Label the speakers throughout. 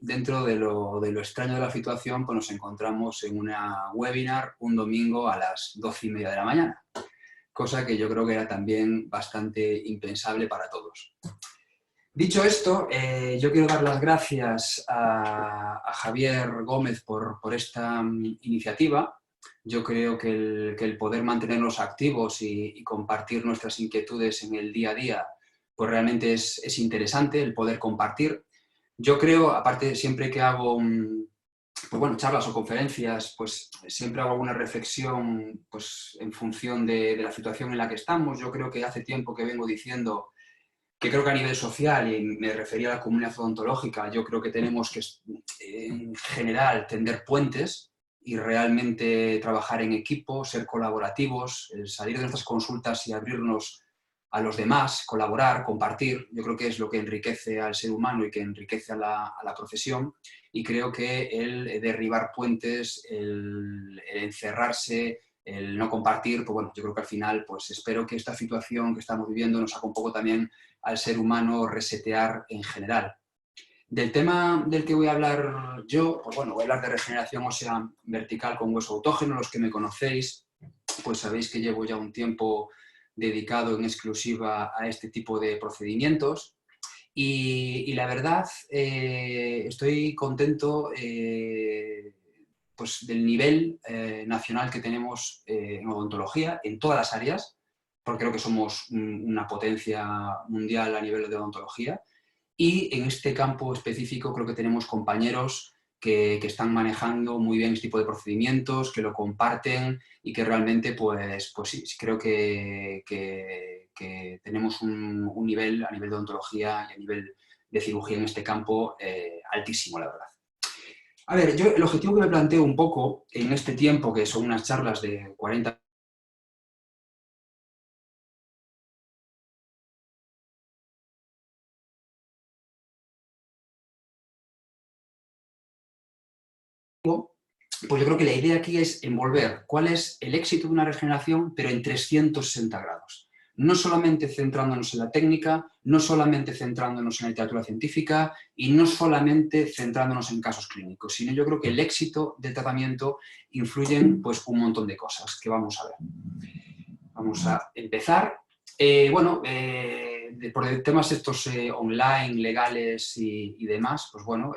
Speaker 1: dentro de lo extraño de la situación, pues nos encontramos en una webinar un domingo a las 12:30 de la mañana, cosa que yo creo que era también bastante impensable para todos. Dicho esto, yo quiero dar las gracias a Javier Gómez por esta iniciativa. Yo creo que el poder mantenernos activos y compartir nuestras inquietudes en el día a día, pues realmente es interesante el poder compartir. Yo creo, aparte, siempre que hago pues bueno, charlas o conferencias, pues siempre hago alguna reflexión pues, en función de la situación en la que estamos. Yo creo que hace tiempo que vengo diciendo que creo que a nivel social, y me refería a la comunidad odontológica, yo creo que tenemos que, en general, tender puentes y realmente trabajar en equipo, ser colaborativos, salir de nuestras consultas y abrirnos a los demás, colaborar, compartir. Yo creo que es lo que enriquece al ser humano y que enriquece a la profesión. Y creo que el derribar puentes, el encerrarse, el no compartir, pues bueno, yo creo que al final, pues espero que esta situación que estamos viviendo nos haga un poco también al ser humano resetear en general. Del tema del que voy a hablar yo, pues bueno, voy a hablar de regeneración ósea vertical con hueso autógeno. Los que me conocéis, pues sabéis que llevo ya un tiempo dedicado en exclusiva a este tipo de procedimientos y la verdad estoy contento pues del nivel nacional que tenemos en odontología, en todas las áreas, porque creo que somos una potencia mundial a nivel de odontología. Y en este campo específico creo que tenemos compañeros que están manejando muy bien este tipo de procedimientos, que lo comparten y que realmente, pues sí, creo que tenemos un nivel a nivel de odontología y a nivel de cirugía en este campo altísimo, la verdad. A ver, yo el objetivo que me planteo un poco en este tiempo, que son unas charlas de 40 pues yo creo que la idea aquí es envolver cuál es el éxito de una regeneración, pero en 360 grados. No solamente centrándonos en la técnica, no solamente centrándonos en la literatura científica y no solamente centrándonos en casos clínicos, sino yo creo que el éxito del tratamiento influyen pues, un montón de cosas que vamos a ver. Vamos a empezar. Por temas estos online, legales y demás, pues bueno,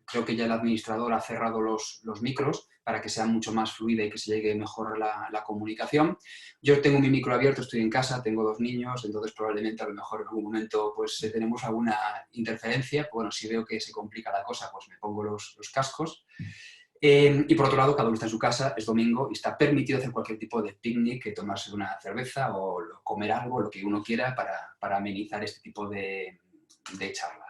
Speaker 1: creo que ya el administrador ha cerrado los micros para que sea mucho más fluida y que se llegue mejor la comunicación. Yo tengo mi micro abierto, estoy en casa, tengo 2 niños, entonces probablemente a lo mejor en algún momento pues tenemos alguna interferencia. Bueno, si veo que se complica la cosa, pues me pongo los cascos. Y por otro lado, cada uno está en su casa, es domingo y está permitido hacer cualquier tipo de picnic, tomarse una cerveza o comer algo, lo que uno quiera para amenizar este tipo de charla.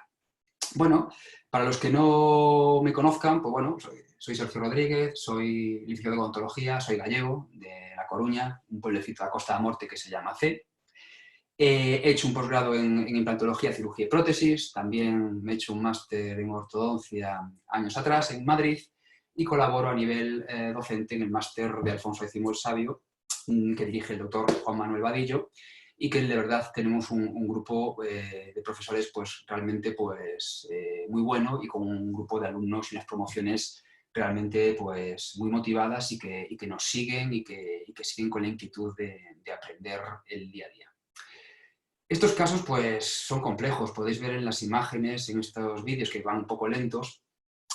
Speaker 1: Bueno, para los que no me conozcan, pues bueno, soy Sergio Rodríguez, soy licenciado en odontología, soy gallego de La Coruña, un pueblecito a Costa da Morte que se llama C. He hecho un posgrado en implantología, cirugía y prótesis, también me he hecho un máster en ortodoncia años atrás en Madrid y colaboro a nivel docente en el máster de Alfonso X el Sabio, que dirige el doctor Juan Manuel Vadillo, y que de verdad tenemos un grupo de profesores pues realmente pues, muy bueno y con un grupo de alumnos y unas promociones realmente pues, muy motivadas y que nos siguen y que siguen con la inquietud de aprender el día a día. Estos casos pues, son complejos, podéis ver en las imágenes, en estos vídeos que van un poco lentos,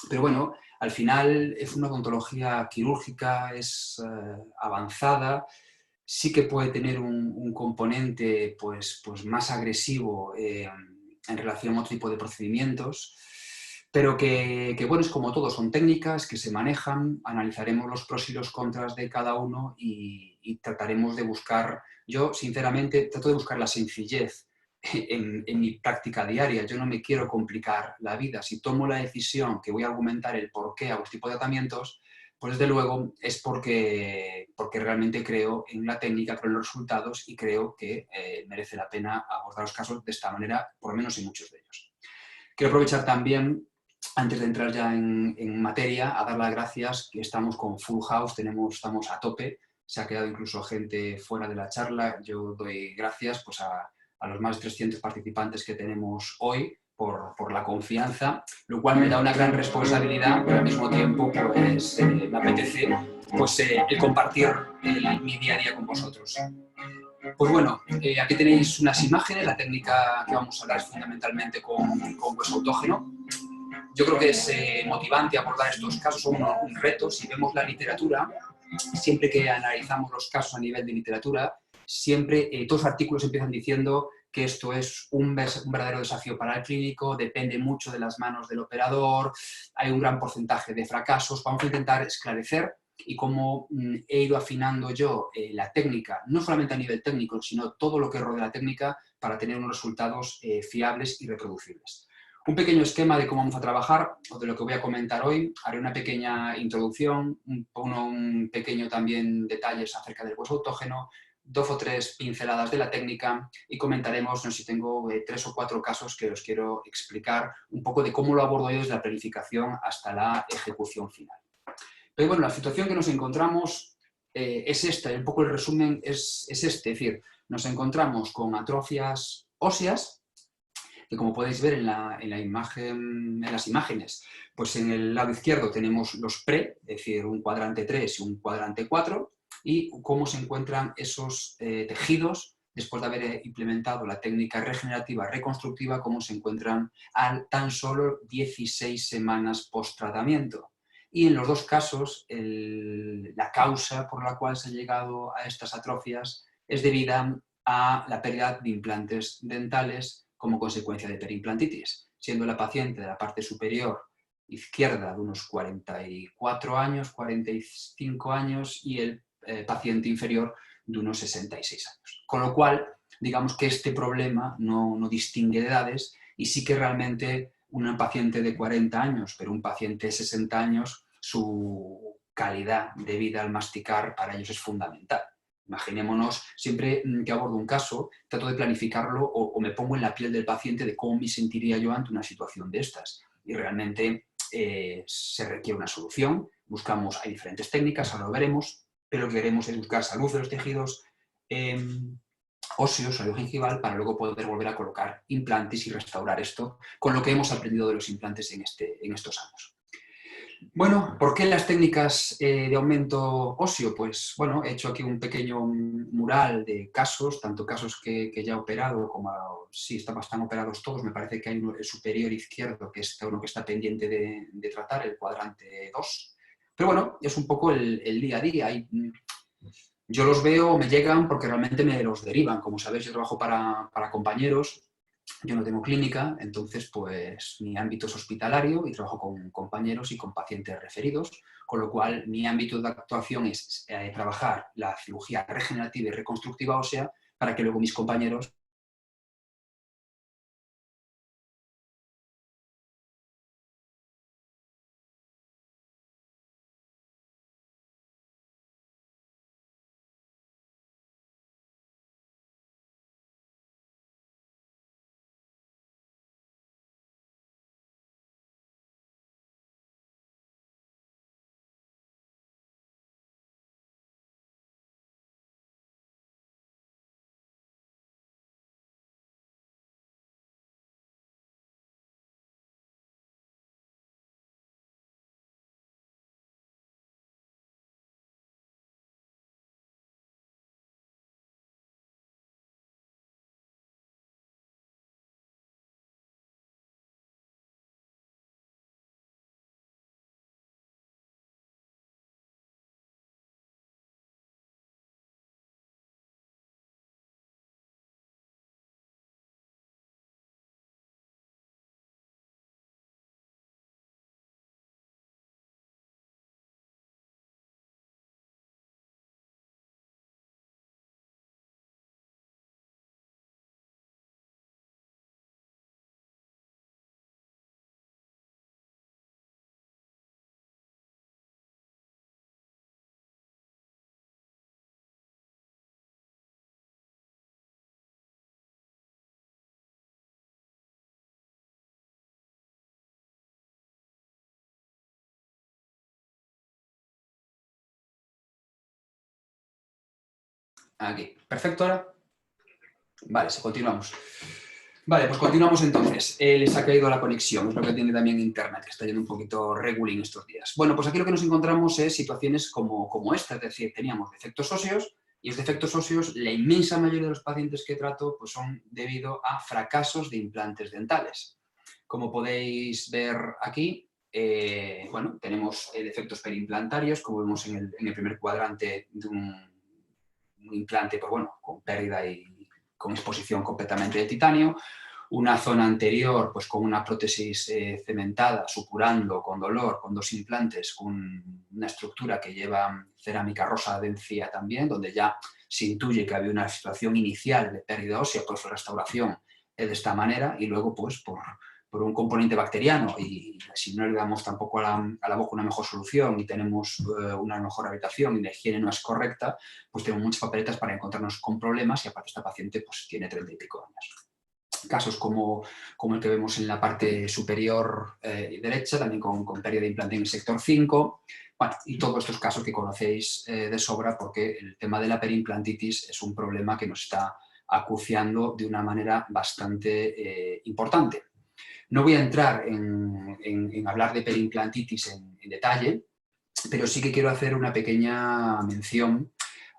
Speaker 1: pero bueno, al final es una odontología quirúrgica, es avanzada, sí que puede tener un componente pues, más agresivo en relación a otro tipo de procedimientos, pero que bueno, es como todo, son técnicas que se manejan, analizaremos los pros y los contras de cada uno y trataremos de buscar, yo sinceramente trato de buscar la sencillez en mi práctica diaria. Yo no me quiero complicar la vida. Si tomo la decisión que voy a argumentar el por qué hago este tipo de tratamientos, pues desde luego es porque realmente creo en la técnica, creo en los resultados y creo que merece la pena abordar los casos de esta manera, por lo menos en muchos de ellos. Quiero aprovechar también, antes de entrar ya en materia, a dar las gracias, que estamos con Full House, estamos a tope, se ha quedado incluso gente fuera de la charla. Yo doy gracias pues, a los más de 300 participantes que tenemos hoy, por la confianza, lo cual me da una gran responsabilidad, pero al mismo tiempo pues, me apetece pues, el compartir mi día a día con vosotros. Pues bueno, aquí tenéis unas imágenes, la técnica que vamos a hablar es fundamentalmente con hueso autógeno. Yo creo que es motivante abordar estos casos, son un reto. Si vemos la literatura, siempre que analizamos los casos a nivel de literatura, siempre todos los artículos empiezan diciendo que esto es un verdadero desafío para el clínico, depende mucho de las manos del operador, hay un gran porcentaje de fracasos. Vamos a intentar esclarecer y cómo he ido afinando yo la técnica, no solamente a nivel técnico, sino todo lo que rodea la técnica para tener unos resultados fiables y reproducibles. Un pequeño esquema de cómo vamos a trabajar, o de lo que voy a comentar hoy. Haré una pequeña introducción, un pequeño también detalles acerca del hueso autógeno, 2 o 3 pinceladas de la técnica y comentaremos, no sé si tengo 3 o 4 casos que os quiero explicar un poco de cómo lo abordo yo desde la planificación hasta la ejecución final. Pero bueno, la situación que nos encontramos es esta, y un poco el resumen es este, es decir, nos encontramos con atrofias óseas, que como podéis ver en las imágenes, pues en el lado izquierdo tenemos los pre, es decir, un cuadrante 3 y un cuadrante 4, y cómo se encuentran esos tejidos después de haber implementado la técnica regenerativa reconstructiva, cómo se encuentran a tan solo 16 semanas post-tratamiento. Y en los dos casos, la causa por la cual se ha llegado a estas atrofias es debida a la pérdida de implantes dentales como consecuencia de perimplantitis, siendo la paciente de la parte superior izquierda de unos 44 años, 45 años y el paciente inferior de unos 66 años. Con lo cual, digamos que este problema no distingue de edades y sí que realmente una paciente de 40 años, pero un paciente de 60 años, su calidad de vida al masticar para ellos es fundamental. Imaginémonos, siempre que abordo un caso, trato de planificarlo o me pongo en la piel del paciente de cómo me sentiría yo ante una situación de estas. Y realmente se requiere una solución. Hay diferentes técnicas, ahora lo veremos, pero lo que queremos es buscar salud de los tejidos óseos, salud gingival, para luego poder volver a colocar implantes y restaurar esto con lo que hemos aprendido de los implantes en estos años. Bueno, ¿por qué las técnicas de aumento óseo? Pues bueno, he hecho aquí un pequeño mural de casos, tanto casos que ya he operado como, sí, están operados todos. Me parece que hay uno, el superior izquierdo, que es uno que está pendiente de tratar, el cuadrante 2. Pero bueno, es un poco el día a día. Yo los veo, me llegan porque realmente me los derivan. Como sabéis, yo trabajo para compañeros. Yo no tengo clínica, entonces pues mi ámbito es hospitalario y trabajo con compañeros y con pacientes referidos, con lo cual mi ámbito de actuación es trabajar la cirugía regenerativa y reconstructiva ósea para que luego mis compañeros aquí. ¿Perfecto ahora? Vale, continuamos. Vale, pues continuamos entonces. Les ha caído la conexión, es lo que tiene también Internet, que está yendo un poquito regulín estos días. Bueno, pues aquí lo que nos encontramos es situaciones como esta, es decir, teníamos defectos óseos y los defectos óseos, la inmensa mayoría de los pacientes que trato, pues son debido a fracasos de implantes dentales. Como podéis ver aquí, bueno, tenemos defectos perimplantarios, como vemos en el primer cuadrante de un implante, pues bueno, con pérdida y con exposición completamente de titanio, una zona anterior pues con una prótesis cementada, supurando, con dolor, con dos implantes, con una estructura que lleva cerámica rosa de encía también, donde ya se intuye que había una situación inicial de pérdida ósea, pues la restauración es de esta manera, y luego pues por un componente bacteriano, y si no le damos tampoco a la boca una mejor solución y tenemos una mejor habitación y la higiene no es correcta, pues tenemos muchas papeletas para encontrarnos con problemas y aparte esta paciente pues tiene 30 y pico años. Casos como el que vemos en la parte superior derecha, también con pérdida de implante en el sector 5, bueno, y todos estos casos que conocéis de sobra porque el tema de la perimplantitis es un problema que nos está acuciando de una manera bastante importante. No voy a entrar en hablar de perimplantitis en detalle, pero sí que quiero hacer una pequeña mención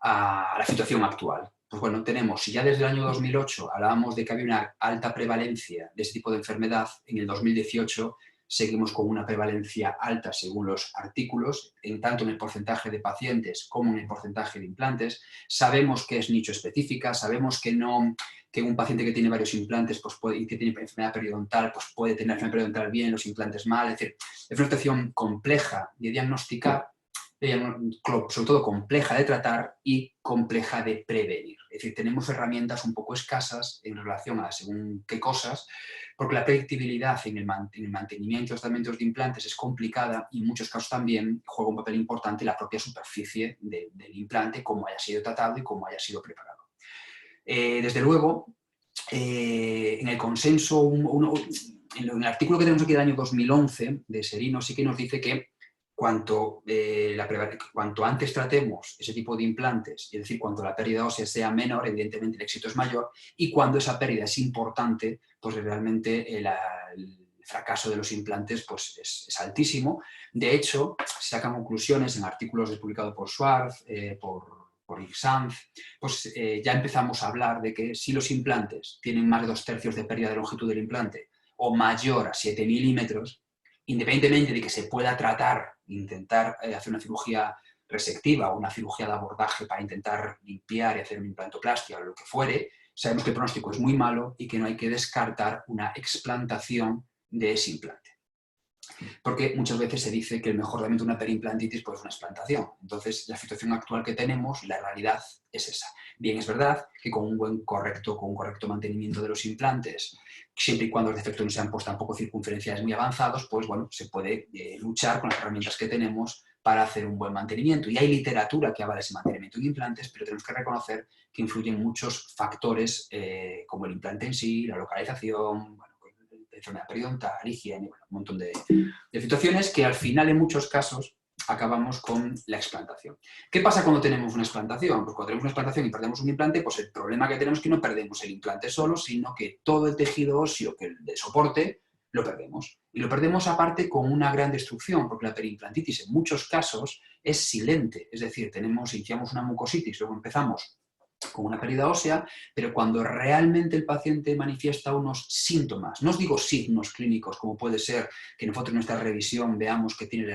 Speaker 1: a la situación actual. Pues bueno, tenemos, si ya desde el año 2008 hablábamos de que había una alta prevalencia de este tipo de enfermedad, en el 2018 seguimos con una prevalencia alta según los artículos, tanto en el porcentaje de pacientes como en el porcentaje de implantes. Sabemos que es nicho específica, sabemos que un paciente que tiene varios implantes pues y que tiene enfermedad periodontal pues puede tener enfermedad periodontal bien, los implantes mal. Es decir, es una situación compleja de diagnosticar, sobre todo compleja de tratar y compleja de prevenir. Es decir, tenemos herramientas un poco escasas en relación a según qué cosas, porque la predictibilidad en el mantenimiento y los tratamientos de implantes es complicada y en muchos casos también juega un papel importante la propia superficie del implante, cómo haya sido tratado y cómo haya sido preparado. Desde luego, en el consenso, en el artículo que tenemos aquí del año 2011 de Serino sí que nos dice que cuanto antes tratemos ese tipo de implantes, es decir, cuanto la pérdida ósea sea menor, evidentemente el éxito es mayor, y cuando esa pérdida es importante, pues realmente el fracaso de los implantes pues, es altísimo. De hecho, se sacan conclusiones en artículos publicados por Schwartz, por Ixanz, pues ya empezamos a hablar de que si los implantes tienen más de 2/3 de pérdida de longitud del implante o mayor a 7 milímetros, independientemente de que se pueda tratar, intentar hacer una cirugía resectiva o una cirugía de abordaje para intentar limpiar y hacer una implantoplastia o lo que fuere, sabemos que el pronóstico es muy malo y que no hay que descartar una explantación de ese implante. Porque muchas veces se dice que el mejor tratamiento de una perimplantitis pues, es una explantación. Entonces, la situación actual que tenemos, la realidad es esa. Bien, es verdad que con un correcto mantenimiento de los implantes, siempre y cuando los defectos no sean pues, tampoco circunferenciales muy avanzados, pues bueno, se puede luchar con las herramientas que tenemos para hacer un buen mantenimiento. Y hay literatura que avala ese mantenimiento de implantes, pero tenemos que reconocer que influyen muchos factores como el implante en sí, la localización, bueno, enfermedad periodontal, higiene, bueno, un montón de situaciones que al final en muchos casos acabamos con la explantación. ¿Qué pasa cuando tenemos una explantación? Pues cuando tenemos una explantación y perdemos un implante, pues el problema que tenemos es que no perdemos el implante solo, sino que todo el tejido óseo que de soporte lo perdemos. Y lo perdemos aparte con una gran destrucción, porque la perimplantitis en muchos casos es silente, es decir, iniciamos una mucositis, luego empezamos con una pérdida ósea, pero cuando realmente el paciente manifiesta unos síntomas, no os digo signos clínicos, como puede ser que nosotros en nuestra revisión veamos que tiene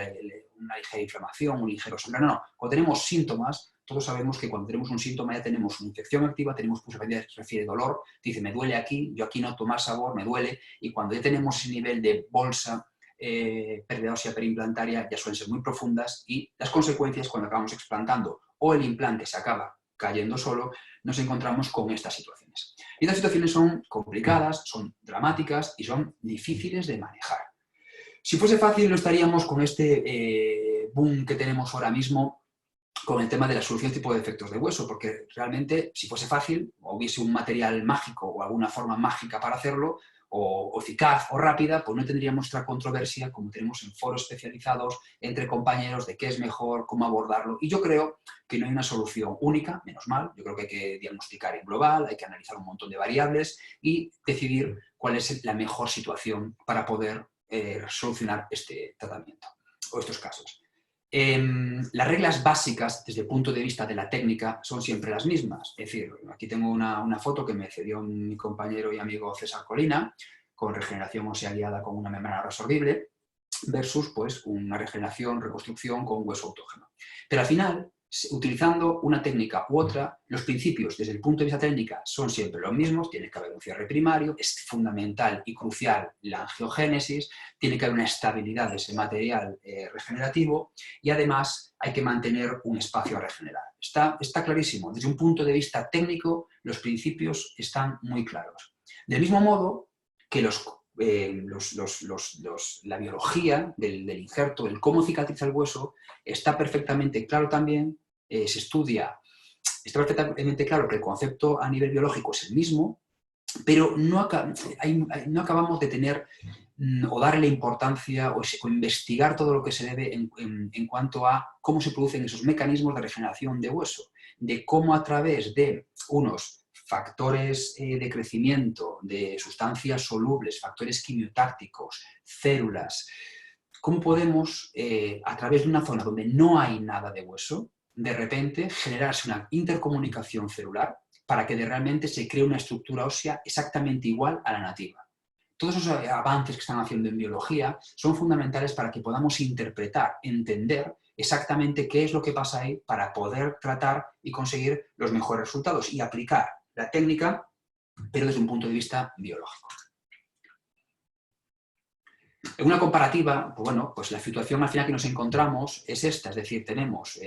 Speaker 1: una ligera inflamación, un ligero sangrado, no, cuando tenemos síntomas, todos sabemos que cuando tenemos un síntoma ya tenemos una infección activa, tenemos pues, refiere dolor, dice me duele aquí, yo aquí noto más sabor, me duele, y cuando ya tenemos ese nivel de bolsa, pérdida ósea perimplantaria, ya suelen ser muy profundas y las consecuencias cuando acabamos explantando o el implante se acaba cayendo solo, nos encontramos con estas situaciones. Y estas situaciones son complicadas, son dramáticas y son difíciles de manejar. Si fuese fácil no estaríamos con este boom que tenemos ahora mismo con el tema de la solución tipo de defectos de hueso, porque realmente si fuese fácil o hubiese un material mágico o alguna forma mágica para hacerlo, o eficaz o rápida, pues no tendríamos nuestra controversia como tenemos en foros especializados entre compañeros de qué es mejor, cómo abordarlo. Y yo creo que no hay una solución única, menos mal. Yo creo que hay que diagnosticar en global, hay que analizar un montón de variables y decidir cuál es la mejor situación para poder solucionar este tratamiento o estos casos. Las reglas básicas desde el punto de vista de la técnica son siempre las mismas. Es decir, aquí tengo una foto que me cedió mi compañero y amigo César Colina con regeneración ósea guiada con una membrana resorbible versus pues, una regeneración, reconstrucción con hueso autógeno. Pero al final, utilizando una técnica u otra, los principios desde el punto de vista técnica son siempre los mismos. Tiene que haber un cierre primario, es fundamental y crucial la angiogénesis, tiene que haber una estabilidad de ese material regenerativo y además hay que mantener un espacio a regenerar. Está clarísimo, desde un punto de vista técnico los principios están muy claros. Del mismo modo que la biología del injerto, el cómo cicatriza el hueso, está perfectamente claro también, se estudia, está perfectamente claro que el concepto a nivel biológico es el mismo, pero no acabamos de tener o darle importancia o investigar todo lo que se debe en cuanto a cómo se producen esos mecanismos de regeneración de hueso, de cómo a través de unos factores de crecimiento, de sustancias solubles, factores quimiotácticos, células, cómo podemos, a través de una zona donde no hay nada de hueso, de repente generarse una intercomunicación celular para que realmente se cree una estructura ósea exactamente igual a la nativa. Todos esos avances que están haciendo en biología son fundamentales para que podamos interpretar, entender exactamente qué es lo que pasa ahí para poder tratar y conseguir los mejores resultados y aplicar la técnica, pero desde un punto de vista biológico. En una comparativa, pues bueno, pues la situación al final que nos encontramos es esta, es decir, tenemos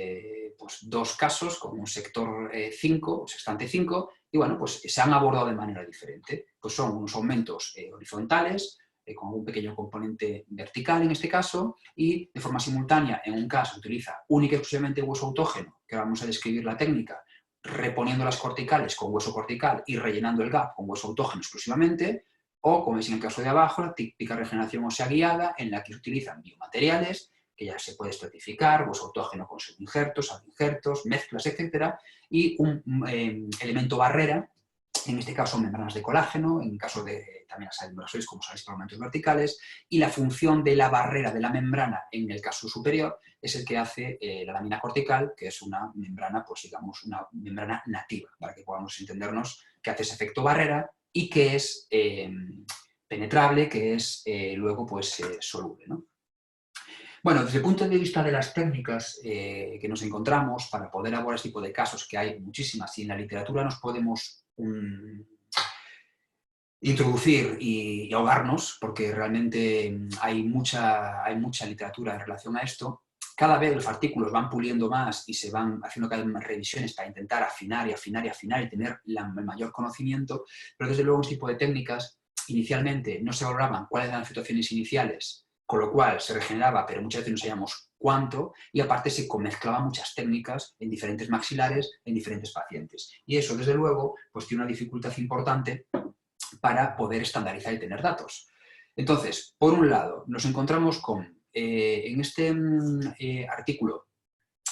Speaker 1: pues dos casos con un sector 5, sextante 5, y bueno, pues se han abordado de manera diferente. Pues son unos aumentos horizontales, con un pequeño componente vertical en este caso, y de forma simultánea, en un caso se utiliza única y exclusivamente hueso autógeno, que vamos a describir la técnica, reponiendo las corticales con hueso cortical y rellenando el gap con hueso autógeno exclusivamente, o, como es en el caso de abajo, la típica regeneración ósea guiada, en la que se utilizan biomateriales, que ya se puede estratificar, hueso autógeno con subinjertos, subinjertos, mezclas, etc. Y un elemento barrera, en este caso membranas de colágeno, en el caso de también las inversoris como sales por aumentos verticales, y la función de la barrera de la membrana en el caso superior es el que hace la lámina cortical, que es una membrana, pues digamos, una membrana nativa, para que podamos entendernos que hace ese efecto barrera y que es penetrable, que es luego pues soluble, ¿no? Bueno, desde el punto de vista de las técnicas que nos encontramos para poder abordar este tipo de casos, que hay muchísimas, y en la literatura nos podemos introducir y ahogarnos, porque realmente hay mucha literatura en relación a esto. Cada vez los artículos van puliendo más y se van haciendo cada vez más revisiones para intentar afinar y afinar y afinar y tener el mayor conocimiento, pero desde luego este tipo de técnicas inicialmente no se valoraban cuáles eran las situaciones iniciales, con lo cual se regeneraba, pero muchas veces no sabíamos cuánto, y aparte se mezclaban muchas técnicas en diferentes maxilares, en diferentes pacientes. Y eso, desde luego, pues tiene una dificultad importante para poder estandarizar y tener datos. Entonces, por un lado, nos encontramos con, en este artículo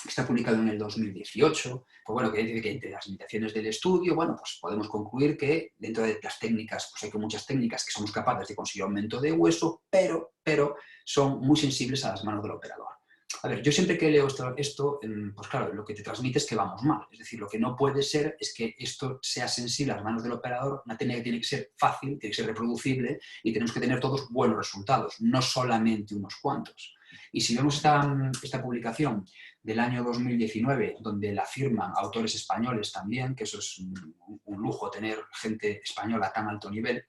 Speaker 1: que está publicado en el 2018, pues bueno, que dice que entre las limitaciones del estudio, bueno, pues podemos concluir que dentro de las técnicas, pues hay muchas técnicas que somos capaces de conseguir aumento de hueso, pero son muy sensibles a las manos del operador. A ver, yo siempre que leo esto, pues claro, lo que te transmite es que vamos mal. Es decir, lo que no puede ser es que esto sea sensible a las manos del operador. Una técnica que tiene que ser fácil, tiene que ser reproducible y tenemos que tener todos buenos resultados, no solamente unos cuantos. Y si vemos esta publicación del año 2019, donde la firman autores españoles también, que eso es un lujo tener gente española a tan alto nivel,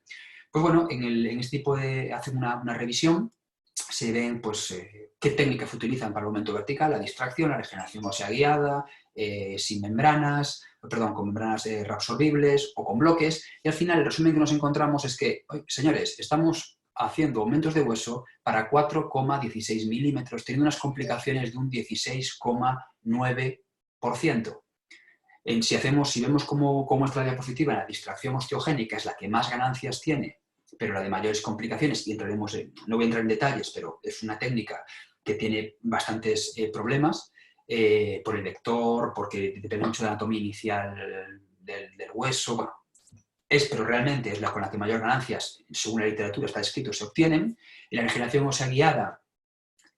Speaker 1: pues bueno, en este tipo de... hacen una revisión, se ven pues, qué técnicas se utilizan para el aumento vertical, la distracción, la regeneración ósea guiada, sin membranas, perdón, con membranas reabsorbibles o con bloques, y al final el resumen que nos encontramos es que, señores, estamos haciendo aumentos de hueso para 4,16 milímetros, teniendo unas complicaciones de un 16,9%. Si vemos cómo es la diapositiva, la distracción osteogénica es la que más ganancias tiene pero la de mayores complicaciones, y entraremos no voy a entrar en detalles, pero es una técnica que tiene bastantes problemas por el vector, porque depende mucho de la anatomía inicial del hueso, bueno, pero realmente es la con la que mayor ganancias, según la literatura está escrito, se obtienen, y la regeneración ósea guiada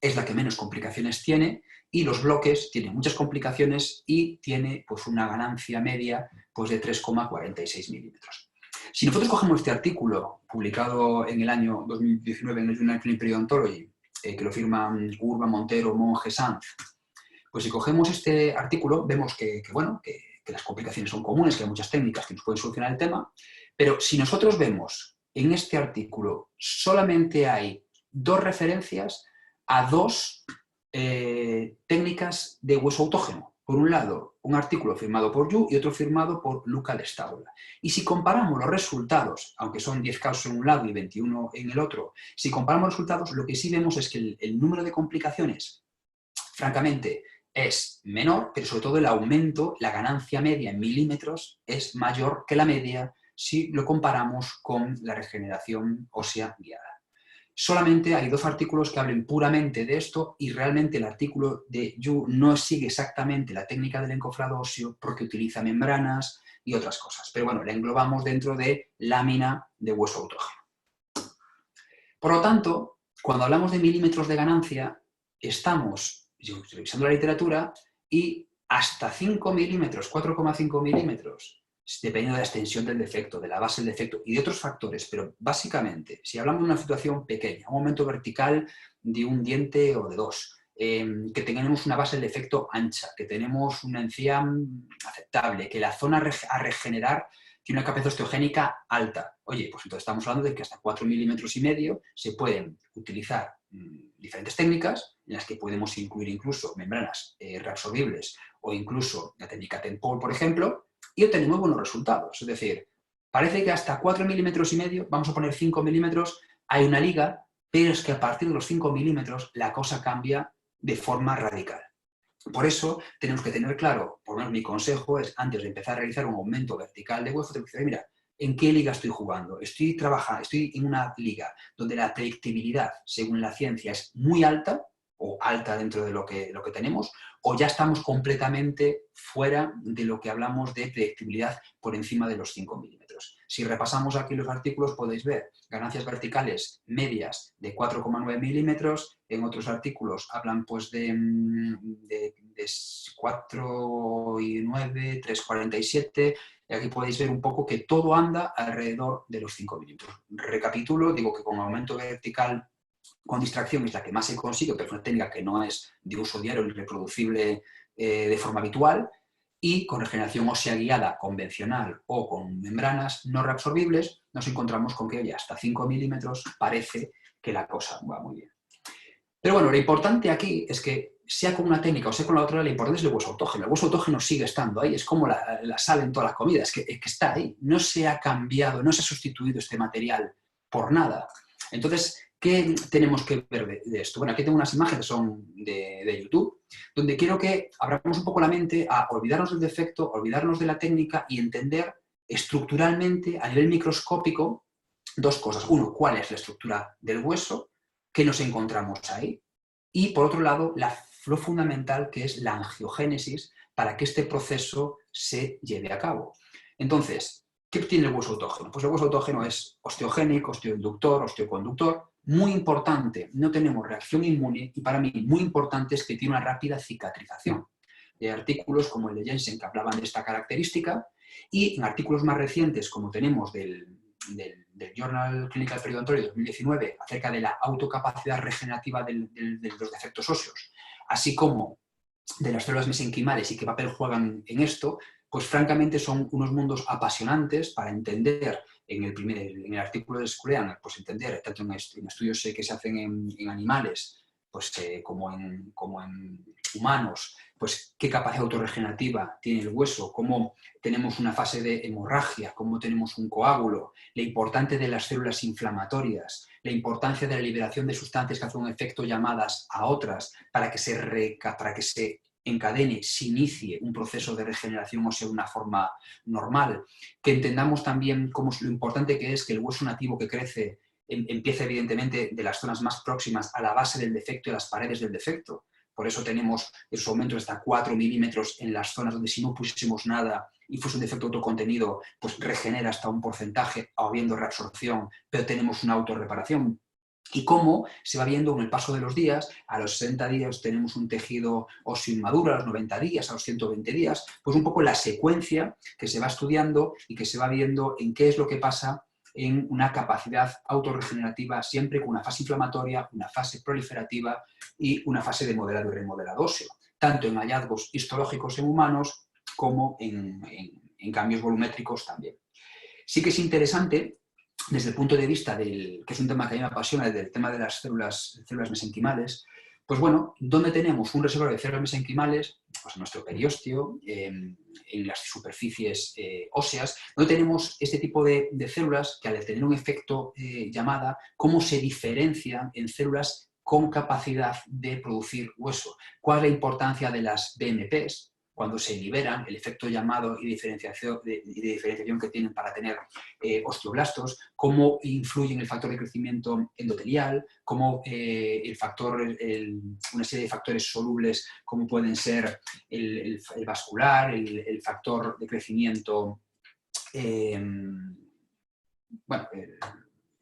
Speaker 1: es la que menos complicaciones tiene, y los bloques tienen muchas complicaciones y tiene pues, una ganancia media pues, de 3,46 milímetros. Si nosotros cogemos este artículo, publicado en el año 2019 en el Journal of Clinical Odontology, que lo firman Urban, Montero, Monge, Sanz, pues si cogemos este artículo, vemos que las complicaciones son comunes, que hay muchas técnicas que nos pueden solucionar el tema, pero si nosotros vemos en este artículo solamente hay 2 referencias a 2 técnicas de hueso autógeno. Por un lado, un artículo firmado por Yu y otro firmado por Luca Lestaula. Y si comparamos los resultados, aunque son 10 casos en un lado y 21 en el otro, si comparamos los resultados, lo que sí vemos es que el número de complicaciones, francamente, es menor, pero sobre todo el aumento, la ganancia media en milímetros es mayor que la media si lo comparamos con la regeneración ósea guiada. Solamente hay 2 artículos que hablen puramente de esto y realmente el artículo de Yu no sigue exactamente la técnica del encofrado óseo porque utiliza membranas y otras cosas. Pero bueno, la englobamos dentro de lámina de hueso autógeno. Por lo tanto, cuando hablamos de milímetros de ganancia, estamos revisando la literatura y hasta 5 milímetros, 4,5 milímetros, dependiendo de la extensión del defecto, de la base del defecto y de otros factores, pero básicamente, si hablamos de una situación pequeña, un aumento vertical de un diente o de 2, que tengamos una base del defecto ancha, que tenemos una encía aceptable, que la zona a regenerar tiene una capacidad osteogénica alta. Oye, pues entonces estamos hablando de que hasta 4,5 milímetros se pueden utilizar diferentes técnicas en las que podemos incluir incluso membranas reabsorbibles o incluso la técnica Tempol, por ejemplo, y obtenemos buenos resultados. Es decir, parece que hasta 4,5 milímetros, vamos a poner 5 milímetros, hay una liga, pero es que a partir de los 5 milímetros la cosa cambia de forma radical. Por eso tenemos que tener claro, por lo menos mi consejo es, antes de empezar a realizar un aumento vertical de hueso, tengo que decir, mira, ¿en qué liga estoy jugando? Estoy en una liga donde la predictibilidad, según la ciencia, es muy alta, o alta dentro de lo que tenemos, o ya estamos completamente fuera de lo que hablamos de predictibilidad por encima de los 5 milímetros. Si repasamos aquí los artículos podéis ver ganancias verticales medias de 4,9 milímetros, en otros artículos hablan pues de 4,9, 3,47, y aquí podéis ver un poco que todo anda alrededor de los 5 milímetros. Recapitulo, digo que con aumento vertical con distracción es la que más se consigue, pero es una técnica que no es de uso diario ni reproducible de forma habitual, y con regeneración ósea guiada convencional o con membranas no reabsorbibles nos encontramos con que oye, hasta 5 milímetros parece que la cosa va muy bien. Pero bueno, lo importante aquí es que sea con una técnica o sea con la otra, lo importante es el hueso autógeno. El hueso autógeno sigue estando ahí, es como la sal en todas las comidas, es que está ahí, no se ha cambiado, no se ha sustituido este material por nada. Entonces, ¿qué tenemos que ver de esto? Bueno, aquí tengo unas imágenes, son de YouTube, donde quiero que abramos un poco la mente a olvidarnos del defecto, olvidarnos de la técnica y entender estructuralmente, a nivel microscópico, 2 cosas. Uno, ¿cuál es la estructura del hueso? ¿Qué nos encontramos ahí? Y, por otro lado, lo fundamental que es la angiogénesis para que este proceso se lleve a cabo. Entonces, ¿qué tiene el hueso autógeno? Pues el hueso autógeno es osteogénico, osteoinductor, osteoconductor. Muy importante, no tenemos reacción inmune y para mí muy importante es que tiene una rápida cicatrización. Hay artículos como el de Jensen que hablaban de esta característica y en artículos más recientes como tenemos del Journal Clinical Periodontology 2019 acerca de la autocapacidad regenerativa de los defectos óseos, así como de las células mesenquimales y qué papel juegan en esto, pues francamente son unos mundos apasionantes para entender en el artículo de Sculean, pues entender tanto en estudios que se hacen en animales pues, como en humanos, pues qué capacidad autorregenerativa tiene el hueso, cómo tenemos una fase de hemorragia, cómo tenemos un coágulo, la importancia de las células inflamatorias, la importancia de la liberación de sustancias que hacen un efecto llamadas a otras para que se encadene, se inicie un proceso de regeneración ósea de una forma normal, que entendamos también lo importante que es que el hueso nativo que crece empiece evidentemente de las zonas más próximas a la base del defecto y a las paredes del defecto. Por eso tenemos esos aumentos hasta 4 milímetros en las zonas donde si no pusiésemos nada y fuese un defecto autocontenido, pues regenera hasta un porcentaje habiendo reabsorción, pero tenemos una autorreparación. Y cómo se va viendo con el paso de los días, a los 60 días tenemos un tejido óseo inmaduro, a los 90 días, a los 120 días, pues un poco la secuencia que se va estudiando y que se va viendo en qué es lo que pasa en una capacidad autorregenerativa, siempre con una fase inflamatoria, una fase proliferativa y una fase de modelado y remodelado óseo, tanto en hallazgos histológicos en humanos como en cambios volumétricos también. Sí que es interesante, desde el punto de vista que es un tema que a mí me apasiona, del tema de las células mesenquimales, pues bueno, ¿dónde tenemos un reservorio de células mesenquimales? Pues en nuestro periósteo, en las superficies óseas, donde tenemos este tipo de células que al tener un efecto llamada, ¿cómo se diferencian en células con capacidad de producir hueso? ¿Cuál es la importancia de las BMPs? Cuando se liberan, el efecto llamado y diferenciación que tienen para tener osteoblastos, cómo influyen el factor de crecimiento endotelial, cómo una serie de factores solubles, como pueden ser el vascular, el factor de crecimiento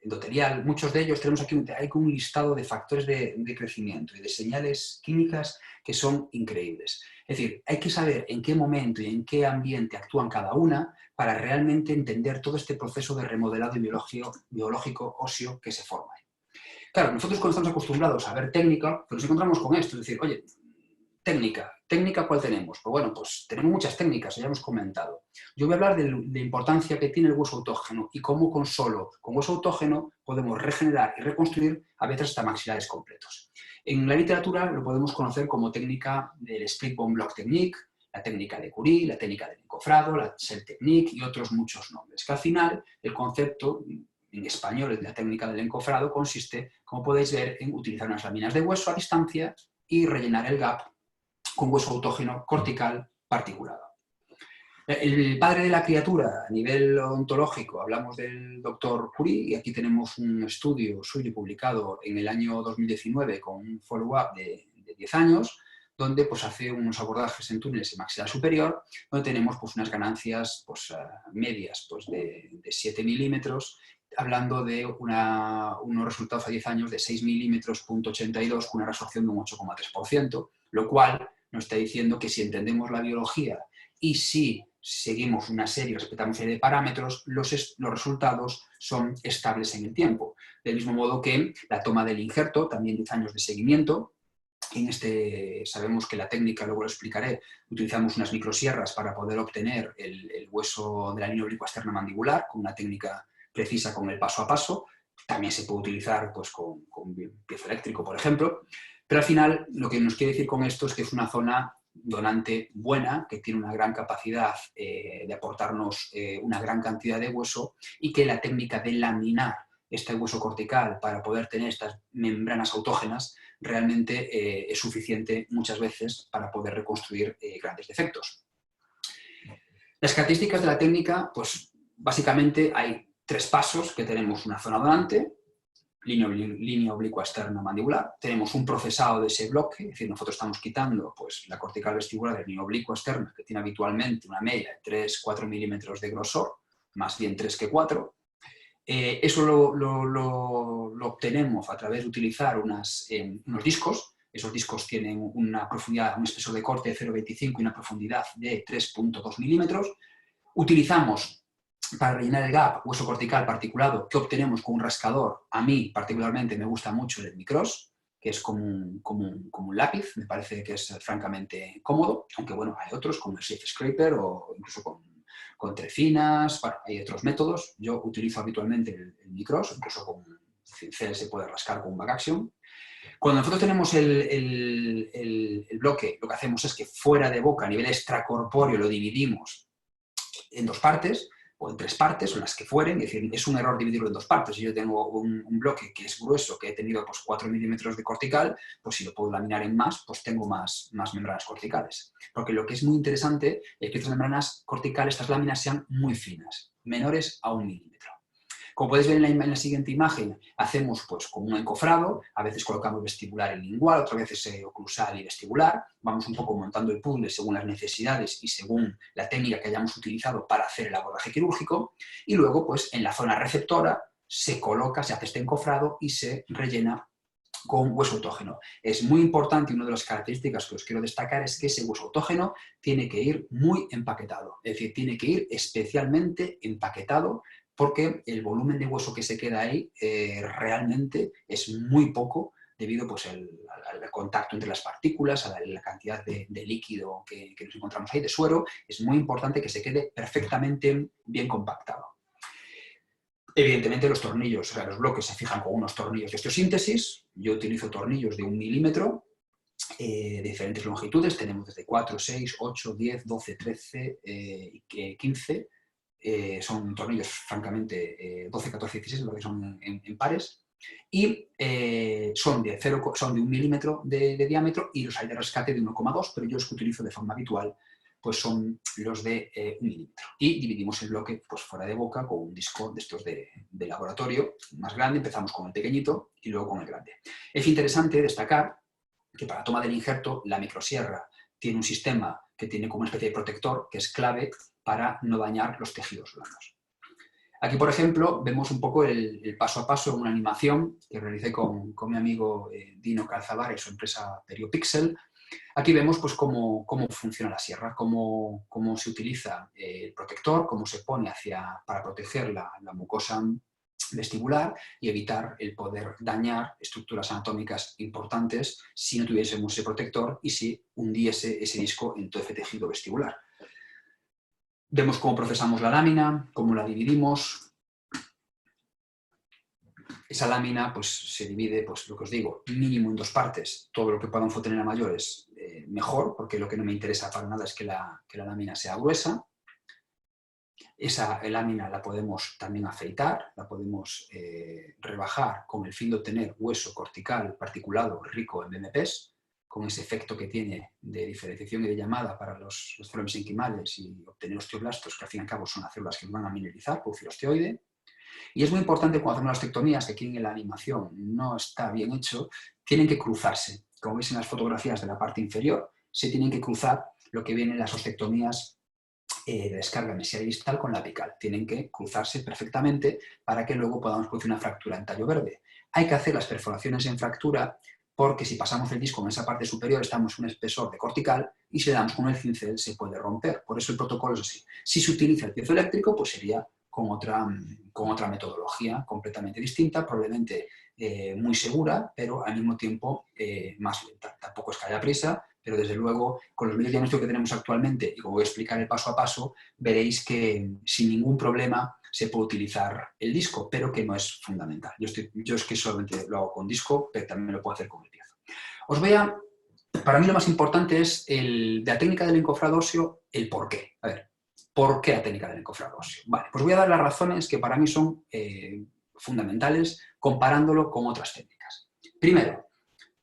Speaker 1: endotelial, muchos de ellos tenemos aquí hay un listado de factores de crecimiento y de señales químicas que son increíbles. Es decir, hay que saber en qué momento y en qué ambiente actúan cada una para realmente entender todo este proceso de remodelado biológico óseo que se forma. Claro, nosotros cuando estamos acostumbrados a ver técnica, pues nos encontramos con esto, es decir, oye, ¿técnica cuál tenemos? Pues bueno, pues tenemos muchas técnicas, ya hemos comentado. Yo voy a hablar de la importancia que tiene el hueso autógeno y cómo con hueso autógeno podemos regenerar y reconstruir a veces hasta maxilares completos. En la literatura lo podemos conocer como técnica del split bone block technique, la técnica de Curie, la técnica del encofrado, la cell technique y otros muchos nombres. Que al final el concepto en español de la técnica del encofrado consiste, como podéis ver, en utilizar unas láminas de hueso a distancia y rellenar el gap con hueso autógeno cortical particulado. El padre de la criatura, a nivel ontológico, hablamos del doctor Curie, y aquí tenemos un estudio suyo publicado en el año 2019 con un follow-up de 10 años, donde pues, hace unos abordajes en túneles y maxilar superior, donde tenemos pues, unas ganancias pues, medias pues, de 7 milímetros, hablando de unos resultados a 10 años de 6 milímetros, .82, con una resorción de un 8,3%, lo cual nos está diciendo que si entendemos la biología y si seguimos una serie, respetamos una serie de parámetros, los resultados son estables en el tiempo. Del mismo modo que la toma del injerto, también 10 años de seguimiento. Sabemos que la técnica, luego lo explicaré, utilizamos unas microsierras para poder obtener el hueso de la línea oblicua externa mandibular, con una técnica precisa con el paso a paso. También se puede utilizar pues, con piezoeléctrico, por ejemplo. Pero al final lo que nos quiere decir con esto es que es una zona donante buena, que tiene una gran capacidad de aportarnos una gran cantidad de hueso, y que la técnica de laminar este hueso cortical para poder tener estas membranas autógenas realmente es suficiente muchas veces para poder reconstruir grandes defectos. Las características de la técnica, pues básicamente hay 3 pasos, que tenemos una zona donante, línea oblicua externa mandibular, tenemos un procesado de ese bloque, es decir, nosotros estamos quitando pues, la cortical vestibular de la línea oblicua externa, que tiene habitualmente una media de 3-4 milímetros de grosor, más bien 3 que 4. Eso lo obtenemos a través de utilizar unos discos. Esos discos tienen una profundidad, un espesor de corte de 0,25 y una profundidad de 3,2 milímetros. Utilizamos para rellenar el gap hueso cortical particulado que obtenemos con un rascador. A mí particularmente me gusta mucho el Micros, que es como un lápiz, me parece que es francamente cómodo, aunque bueno, hay otros como el Safe Scraper o incluso con trecinas, bueno, hay otros métodos. Yo utilizo habitualmente el Micros, incluso con cincel se puede rascar con un back action. Cuando nosotros tenemos el bloque, lo que hacemos es que fuera de boca, a nivel extracorpóreo, lo dividimos en 2 partes. o en 3 partes, o en las que fueren, es decir, es un error dividirlo en 2 partes. Si yo tengo un bloque que es grueso, que he tenido pues, 4 milímetros de cortical, pues si lo puedo laminar en más, pues tengo más membranas corticales. Porque lo que es muy interesante es que estas membranas corticales, estas láminas sean muy finas, menores a 1 milímetro. Como podéis ver en la siguiente imagen, hacemos pues como un encofrado, a veces colocamos vestibular y lingual, otras veces oclusal y vestibular, vamos un poco montando el puzzle según las necesidades y según la técnica que hayamos utilizado para hacer el abordaje quirúrgico, y luego pues en la zona receptora se coloca, se hace este encofrado y se rellena con hueso autógeno. Es muy importante y una de las características que os quiero destacar es que ese hueso autógeno tiene que ir muy empaquetado, es decir, tiene que ir especialmente empaquetado porque el volumen de hueso que se queda ahí realmente es muy poco debido pues, al contacto entre las partículas, a la cantidad de líquido que nos encontramos ahí, de suero. Es muy importante que se quede perfectamente bien compactado. Evidentemente los tornillos, o sea, los bloques se fijan con unos tornillos de osteosíntesis. Yo utilizo tornillos de 1 milímetro de diferentes longitudes. Tenemos desde 4, 6, 8, 10, 12, 13 y 15. Son tornillos, francamente, 12, 14, 16, lo que son en pares. Y son de 1 milímetro de diámetro y los hay de rescate de 1,2, pero yo los que utilizo de forma habitual pues son los de 1 milímetro. Y dividimos el bloque pues, fuera de boca con un disco de estos de laboratorio más grande. Empezamos con el pequeñito y luego con el grande. Es interesante destacar que para la toma del injerto la microsierra tiene un sistema que tiene como una especie de protector que es clave para no dañar los tejidos blandos. Aquí, por ejemplo, vemos un poco el paso a paso en una animación que realicé con mi amigo Dino Calzabar y su empresa Periopixel. Aquí vemos pues, cómo funciona la sierra, cómo se utiliza el protector, cómo se pone para proteger la mucosa vestibular y evitar el poder dañar estructuras anatómicas importantes si no tuviésemos ese protector y si hundiese ese disco en todo ese tejido vestibular. Vemos cómo procesamos la lámina, cómo la dividimos. Esa lámina pues, se divide, pues, lo que os digo, mínimo en 2 partes. Todo lo que podamos tener a mayores, mejor, porque lo que no me interesa para nada es que la lámina sea gruesa. Esa lámina la podemos también afeitar, la podemos rebajar con el fin de obtener hueso cortical particulado rico en BMPs, con ese efecto que tiene de diferenciación y de llamada para los células mesenquimales y obtener osteoblastos, que al fin y al cabo son las células que van a mineralizar, producir osteoide. Y es muy importante cuando hacemos las osteectomías, que aquí en la animación no está bien hecho, tienen que cruzarse. Como veis en las fotografías de la parte inferior, se tienen que cruzar lo que vienen las osteectomías de descarga mesial y distal con la apical. Tienen que cruzarse perfectamente para que luego podamos producir una fractura en tallo verde. Hay que hacer las perforaciones en fractura porque si pasamos el disco en esa parte superior estamos en un espesor de cortical y si le damos con el cincel se puede romper. Por eso el protocolo es así. Si se utiliza el piezoeléctrico, pues sería con otra metodología completamente distinta, probablemente muy segura, pero al mismo tiempo más lenta. Tampoco es que haya prisa, pero desde luego con los medios de diagnóstico que tenemos actualmente, y como voy a explicar el paso a paso, veréis que sin ningún problema se puede utilizar el disco, pero que no es fundamental. Yo es que solamente lo hago con disco, pero también lo puedo hacer con el piezo. Para mí lo más importante es de la técnica del encofrado óseo, el por qué. A ver, ¿por qué la técnica del encofrado óseo? Vale, pues voy a dar las razones que para mí son fundamentales comparándolo con otras técnicas. Primero,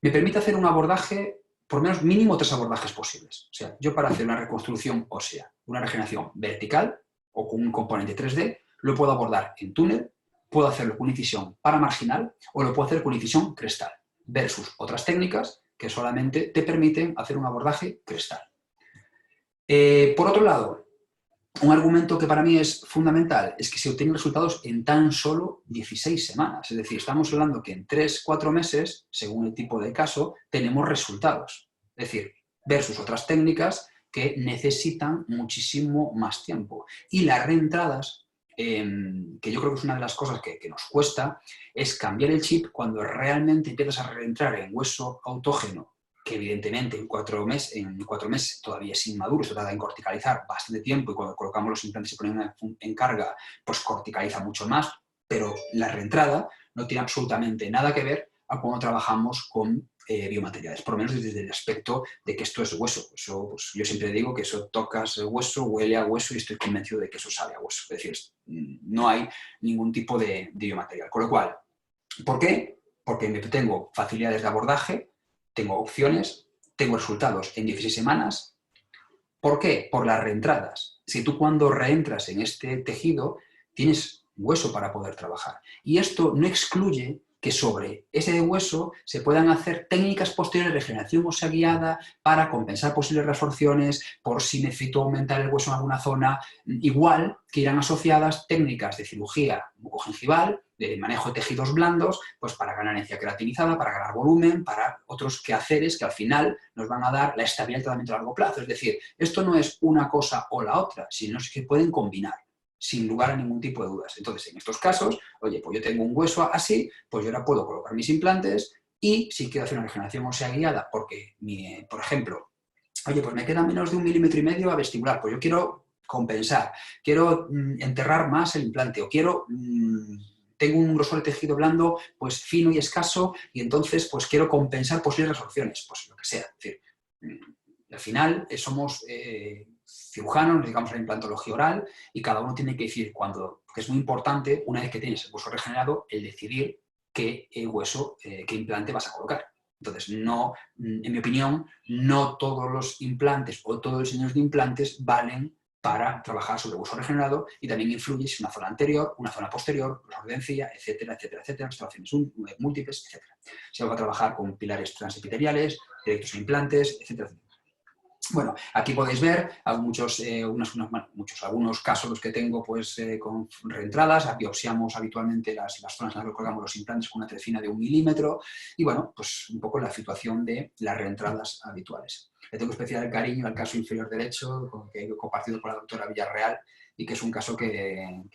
Speaker 1: me permite hacer un abordaje, por lo menos mínimo 3 abordajes posibles. O sea, yo para hacer una reconstrucción ósea, una regeneración vertical o con un componente 3D, lo puedo abordar en túnel, puedo hacerlo con incisión paramarginal o lo puedo hacer con incisión crestal, versus otras técnicas que solamente te permiten hacer un abordaje crestal. Por otro lado, un argumento que para mí es fundamental es que se obtienen resultados en tan solo 16 semanas. Es decir, estamos hablando que en 3-4 meses, según el tipo de caso, tenemos resultados. Es decir, versus otras técnicas que necesitan muchísimo más tiempo. Y las reentradas, que yo creo que es una de las cosas que nos cuesta, es cambiar el chip cuando realmente empiezas a reentrar en hueso autógeno, que evidentemente en 4 meses todavía es inmaduro, se trata de corticalizar bastante tiempo y cuando colocamos los implantes y se ponen en carga, pues corticaliza mucho más, pero la reentrada no tiene absolutamente nada que ver a cuando trabajamos con biomateriales, por lo menos desde el aspecto de que esto es hueso. Eso, pues, yo siempre digo que eso tocas el hueso, huele a hueso y estoy convencido de que eso sabe a hueso. Es decir, no hay ningún tipo de biomaterial. Con lo cual, ¿por qué? Porque tengo facilidades de abordaje, tengo opciones, tengo resultados en 16 semanas. ¿Por qué? Por las reentradas. Si tú cuando reentras en este tejido tienes hueso para poder trabajar. Y esto no excluye que sobre ese hueso se puedan hacer técnicas posteriores de regeneración ósea guiada para compensar posibles resorciones, por si necesito aumentar el hueso en alguna zona, igual que irán asociadas técnicas de cirugía bucogingival, de manejo de tejidos blandos, pues para ganar energía queratinizada, para ganar volumen, para otros quehaceres que al final nos van a dar la estabilidad del tratamiento a largo plazo. Es decir, esto no es una cosa o la otra, sino que pueden combinar, sin lugar a ningún tipo de dudas. Entonces, en estos casos, oye, pues yo tengo un hueso así, pues yo ahora puedo colocar mis implantes y si quiero hacer una regeneración ósea guiada, porque, por ejemplo, oye, pues me queda menos de 1,5 mm a vestibular, pues yo quiero compensar, quiero enterrar más el implante o quiero... tengo un grosor de tejido blando pues fino y escaso y entonces pues quiero compensar posibles resorciones, pues lo que sea. Es decir, al final somos cirujanos, nos dedicamos a la implantología oral y cada uno tiene que decidir cuándo, porque es muy importante, una vez que tienes el hueso regenerado, el decidir qué hueso, qué implante vas a colocar. Entonces, no, en mi opinión, no todos los implantes o todos los diseños de implantes valen para trabajar sobre hueso regenerado y también influye si una zona anterior, una zona posterior, grosor de encía, etcétera, etcétera, etcétera, restauraciones múltiples, etcétera. Se va a trabajar con pilares transepiteliales, directos a implantes, etcétera, etcétera. Bueno, aquí podéis ver algunos casos los que tengo pues, con reentradas, biopsiamos habitualmente las zonas en las que colgamos los implantes con una trecina de 1 milímetro y bueno, pues un poco la situación de las reentradas habituales. Le tengo especial cariño al caso inferior derecho que he compartido con la doctora Villarreal y que es un caso que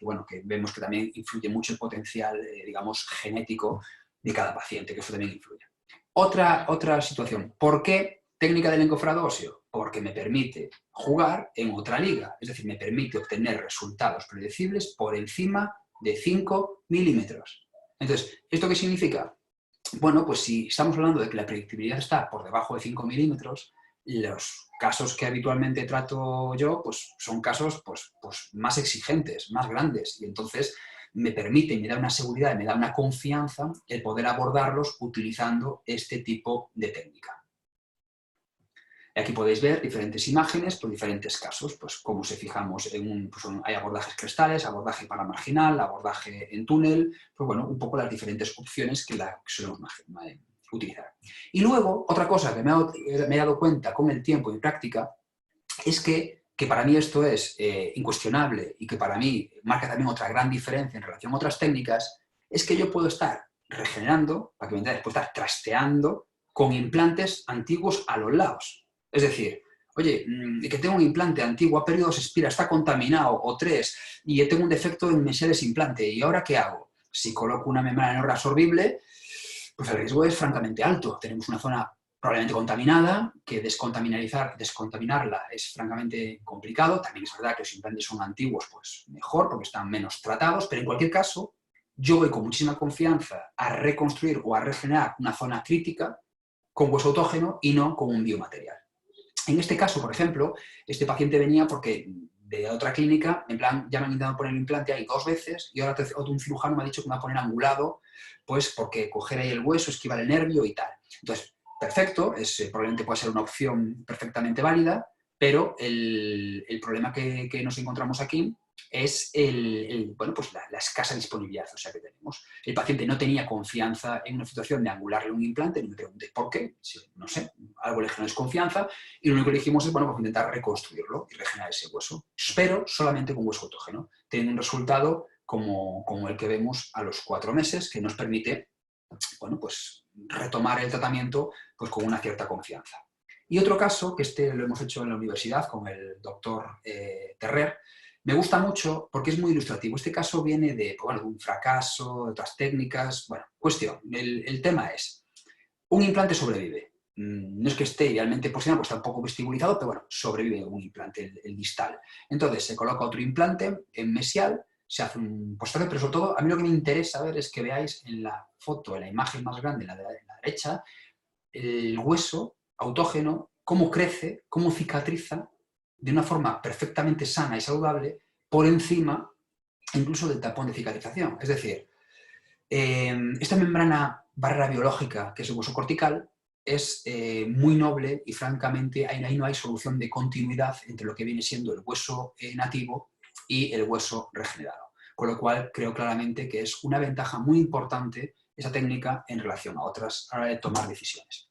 Speaker 1: vemos que también influye mucho el potencial, digamos, genético de cada paciente, que eso también influye. Otra situación, ¿por qué técnica del encofrado óseo? Porque me permite jugar en otra liga, es decir, me permite obtener resultados predecibles por encima de 5 milímetros. Entonces, ¿esto qué significa? Bueno, pues si estamos hablando de que la predictibilidad está por debajo de 5 milímetros, los casos que habitualmente trato yo pues son casos pues más exigentes, más grandes, y entonces me permite, me da una seguridad, me da una confianza el poder abordarlos utilizando este tipo de técnica. Aquí podéis ver diferentes imágenes por diferentes casos, pues como si fijamos en hay abordajes crestales, abordaje paramarginal, abordaje en túnel, pues bueno, un poco las diferentes opciones que solemos utilizar. Y luego, otra cosa que me he dado cuenta con el tiempo y práctica es que para mí esto es incuestionable y que para mí marca también otra gran diferencia en relación a otras técnicas, es que yo puedo estar regenerando, para que me entiendas, puedo estar trasteando con implantes antiguos a los lados. Es decir, oye, que tengo un implante antiguo, a periodos expira, está contaminado, o 3, y tengo un defecto en mes de ese implante, ¿y ahora qué hago? Si coloco una membrana no reabsorbible, pues el riesgo es francamente alto. Tenemos una zona probablemente contaminada, que descontaminarla es francamente complicado. También es verdad que los implantes son antiguos, pues mejor, porque están menos tratados, pero en cualquier caso, yo voy con muchísima confianza a reconstruir o a regenerar una zona crítica con hueso autógeno y no con un biomaterial. En este caso, por ejemplo, este paciente venía porque de otra clínica, en plan, ya me han intentado poner el implante ahí 2 veces y ahora un cirujano me ha dicho que me va a poner angulado, pues porque coger ahí el hueso, esquivar el nervio y tal. Entonces, perfecto, probablemente puede ser una opción perfectamente válida, pero el problema que nos encontramos aquí es la escasa disponibilidad, o sea, que tenemos. El paciente no tenía confianza en una situación de angularle un implante, no me pregunté por qué, no sé, algo le generó desconfianza, y lo único que dijimos es, bueno, pues intentar reconstruirlo y regenerar ese hueso, pero solamente con hueso autógeno, teniendo un resultado como el que vemos a los 4 meses, que nos permite, bueno, pues retomar el tratamiento pues con una cierta confianza. Y otro caso, que lo hemos hecho en la universidad con el doctor Terrer, me gusta mucho porque es muy ilustrativo. Este caso viene de un fracaso, de otras técnicas. Bueno, cuestión, el tema es, un implante sobrevive. No es que esté idealmente posicionado, pues está un poco vestibulizado, pero bueno, sobrevive un implante, el distal. Entonces se coloca otro implante en mesial, se hace un posterior, pero sobre todo a mí lo que me interesa ver es que veáis en la foto, en la imagen más grande, en la derecha, el hueso autógeno, cómo crece, cómo cicatriza de una forma perfectamente sana y saludable por encima incluso del tapón de cicatrización. Es decir, esta membrana barrera biológica, que es el hueso cortical, es muy noble y francamente ahí no hay solución de continuidad entre lo que viene siendo el hueso nativo y el hueso regenerado. Con lo cual creo claramente que es una ventaja muy importante esa técnica en relación a otras a la hora de tomar decisiones.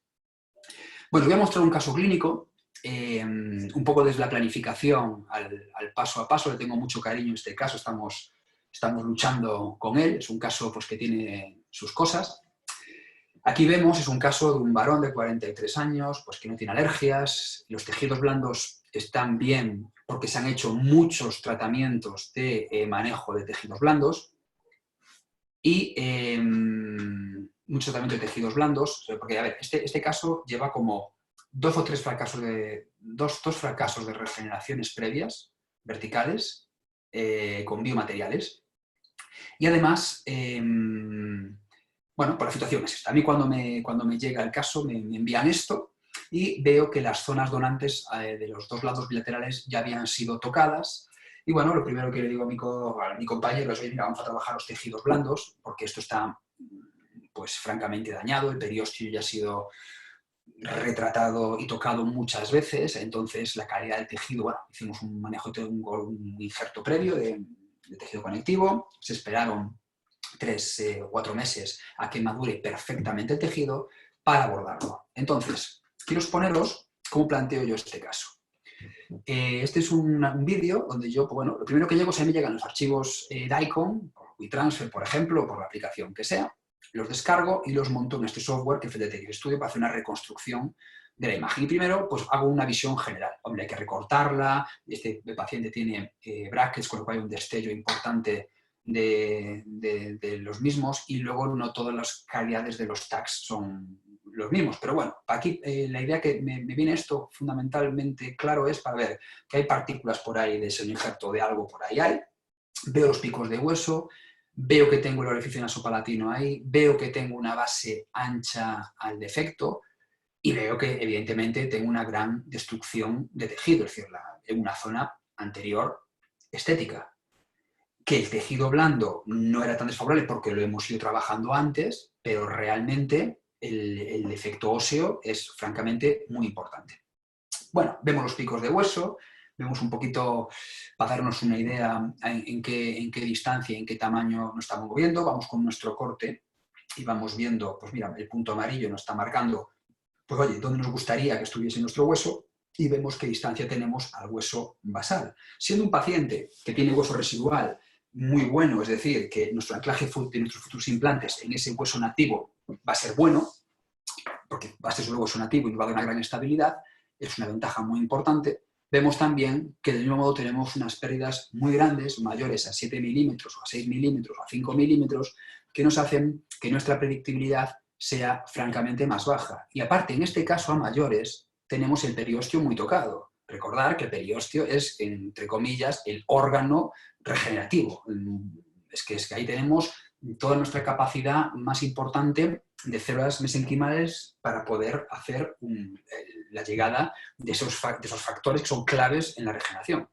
Speaker 1: Bueno, voy a mostrar un caso clínico, un poco desde la planificación al paso a paso. Le tengo mucho cariño en este caso, estamos luchando con él. Es un caso pues, que tiene sus cosas. Aquí vemos, es un caso de un varón de 43 años, pues que no tiene alergias, los tejidos blandos están bien porque se han hecho muchos tratamientos de manejo de tejidos blandos y mucho tratamiento de tejidos blandos, porque a ver, este caso lleva como dos fracasos de regeneraciones previas, verticales, con biomateriales, y además bueno, por la situación es esta. A mí cuando me llega el caso me envían esto y veo que las zonas donantes de los dos lados bilaterales ya habían sido tocadas. Y bueno, lo primero que le digo a mi compañero es, oye, mira, vamos a trabajar los tejidos blandos porque esto está, pues, francamente dañado. El periósteo ya ha sido retratado y tocado muchas veces, entonces la calidad del tejido, bueno, hicimos un manejo de un injerto previo de tejido conectivo, se esperaron 3 o 4 meses a que madure perfectamente el tejido para abordarlo. Entonces, quiero exponeros cómo planteo yo este caso. Este es un vídeo donde yo, pues bueno, lo primero que llego, se me llegan los archivos DICOM, por WeTransfer, por ejemplo, o por la aplicación que sea, los descargo y los monto en este software que es el Detective Studio para hacer una reconstrucción de la imagen. Y primero, pues hago una visión general. Hombre, hay que recortarla, este paciente tiene brackets, con lo cual hay un destello importante de los mismos y luego no todas las calidades de los tags son los mismos. Pero bueno, aquí la idea que me viene esto fundamentalmente claro es para ver que hay partículas por ahí de ese injerto, de algo por ahí hay, veo los picos de hueso, veo que tengo el orificio nasopalatino ahí, veo que tengo una base ancha al defecto y veo que evidentemente tengo una gran destrucción de tejido, es decir, en una zona anterior estética. Que el tejido blando no era tan desfavorable porque lo hemos ido trabajando antes, pero realmente el defecto óseo es francamente muy importante. Bueno, vemos los picos de hueso, vemos un poquito, para darnos una idea en qué distancia, en qué tamaño nos estamos moviendo, vamos con nuestro corte y vamos viendo, pues mira, el punto amarillo nos está marcando, pues oye, dónde nos gustaría que estuviese nuestro hueso y vemos qué distancia tenemos al hueso basal. Siendo un paciente que tiene hueso residual muy bueno, es decir, que nuestro anclaje de nuestros futuros implantes en ese hueso nativo va a ser bueno, porque va a ser solo hueso nativo y va a dar una gran estabilidad, es una ventaja muy importante. Vemos también que del mismo modo tenemos unas pérdidas muy grandes, mayores a 7 milímetros o a 6 milímetros o a 5 milímetros, que nos hacen que nuestra predictibilidad sea francamente más baja. Y aparte, en este caso a mayores, tenemos el periósteo muy tocado. Recordar que el periósteo es, entre comillas, el órgano regenerativo. Es que ahí tenemos toda nuestra capacidad más importante de células mesenquimales para poder hacer la llegada de esos factores que son claves en la regeneración.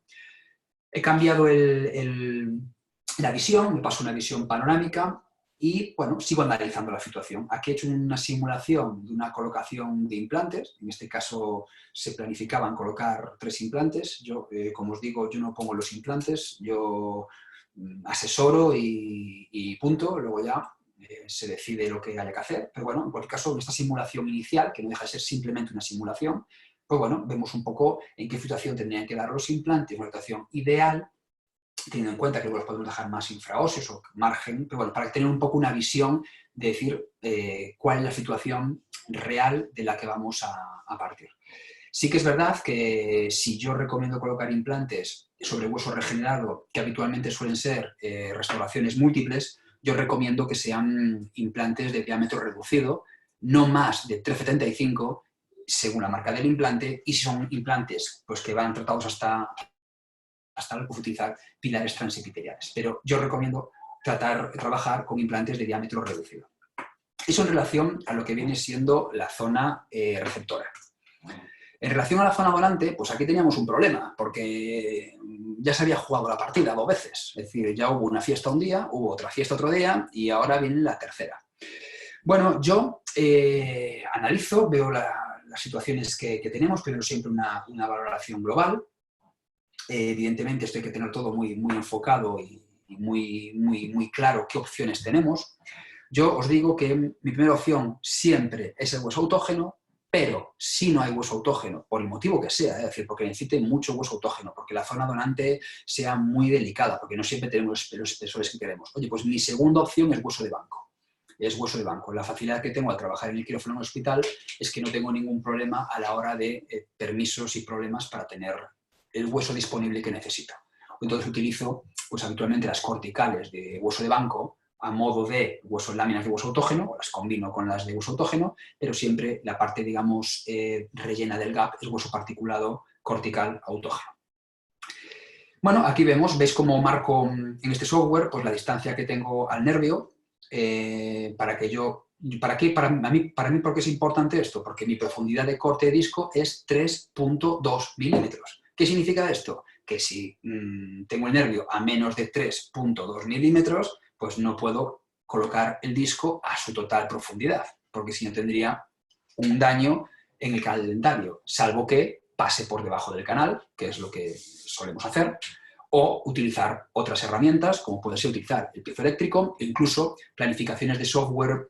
Speaker 1: He cambiado la visión, me paso a una visión panorámica y, bueno, sigo analizando la situación. Aquí he hecho una simulación de una colocación de implantes. En este caso se planificaban colocar 3 implantes. Yo, como os digo, yo no pongo los implantes, yo asesoro y punto. Luego ya se decide lo que haya que hacer. Pero bueno, en cualquier caso, en esta simulación inicial, que no deja de ser simplemente una simulación, pues bueno, vemos un poco en qué situación tendrían que dar los implantes, una situación ideal, teniendo en cuenta que luego los podemos dejar más infraóseos o margen, pero bueno, para tener un poco una visión de decir cuál es la situación real de la que vamos a partir. Sí que es verdad que si yo recomiendo colocar implantes sobre hueso regenerado, que habitualmente suelen ser restauraciones múltiples, yo recomiendo que sean implantes de diámetro reducido, no más de 3,75 según la marca del implante, y si son implantes pues, que van tratados hasta utilizar pilares transepiteliales. Pero yo recomiendo trabajar con implantes de diámetro reducido. Eso en relación a lo que viene siendo la zona receptora. En relación a la zona donante, pues aquí teníamos un problema, porque ya se había jugado la partida 2 veces. Es decir, ya hubo una fiesta un día, hubo otra fiesta otro día y ahora viene la tercera. Bueno, yo analizo, veo las situaciones que tenemos, primero siempre una valoración global. Evidentemente esto hay que tener todo muy, muy enfocado y muy claro qué opciones tenemos. Yo os digo que mi primera opción siempre es el hueso autógeno, pero si no hay hueso autógeno, por el motivo que sea, es decir, porque necesite mucho hueso autógeno, porque la zona donante sea muy delicada, porque no siempre tenemos los espesores que queremos. Oye, pues mi segunda opción es hueso de banco. Es hueso de banco. La facilidad que tengo al trabajar en el quirófano en el hospital es que no tengo ningún problema a la hora de permisos y problemas para tener el hueso disponible que necesito. Entonces utilizo pues, habitualmente las corticales de hueso de banco a modo de láminas de hueso autógeno, o las combino con las de hueso autógeno, pero siempre la parte, digamos, rellena del gap es hueso particulado cortical autógeno. Bueno, aquí veis cómo marco en este software pues, la distancia que tengo al nervio para mí, ¿por qué es importante esto? Porque mi profundidad de corte de disco es 3.2 milímetros. ¿Qué significa esto? Que si tengo el nervio a menos de 3.2 milímetros, pues no puedo colocar el disco a su total profundidad, porque si no tendría un daño en el canal dentario, salvo que pase por debajo del canal, que es lo que solemos hacer, o utilizar otras herramientas, como puede ser utilizar el piezoeléctrico, e incluso planificaciones de software,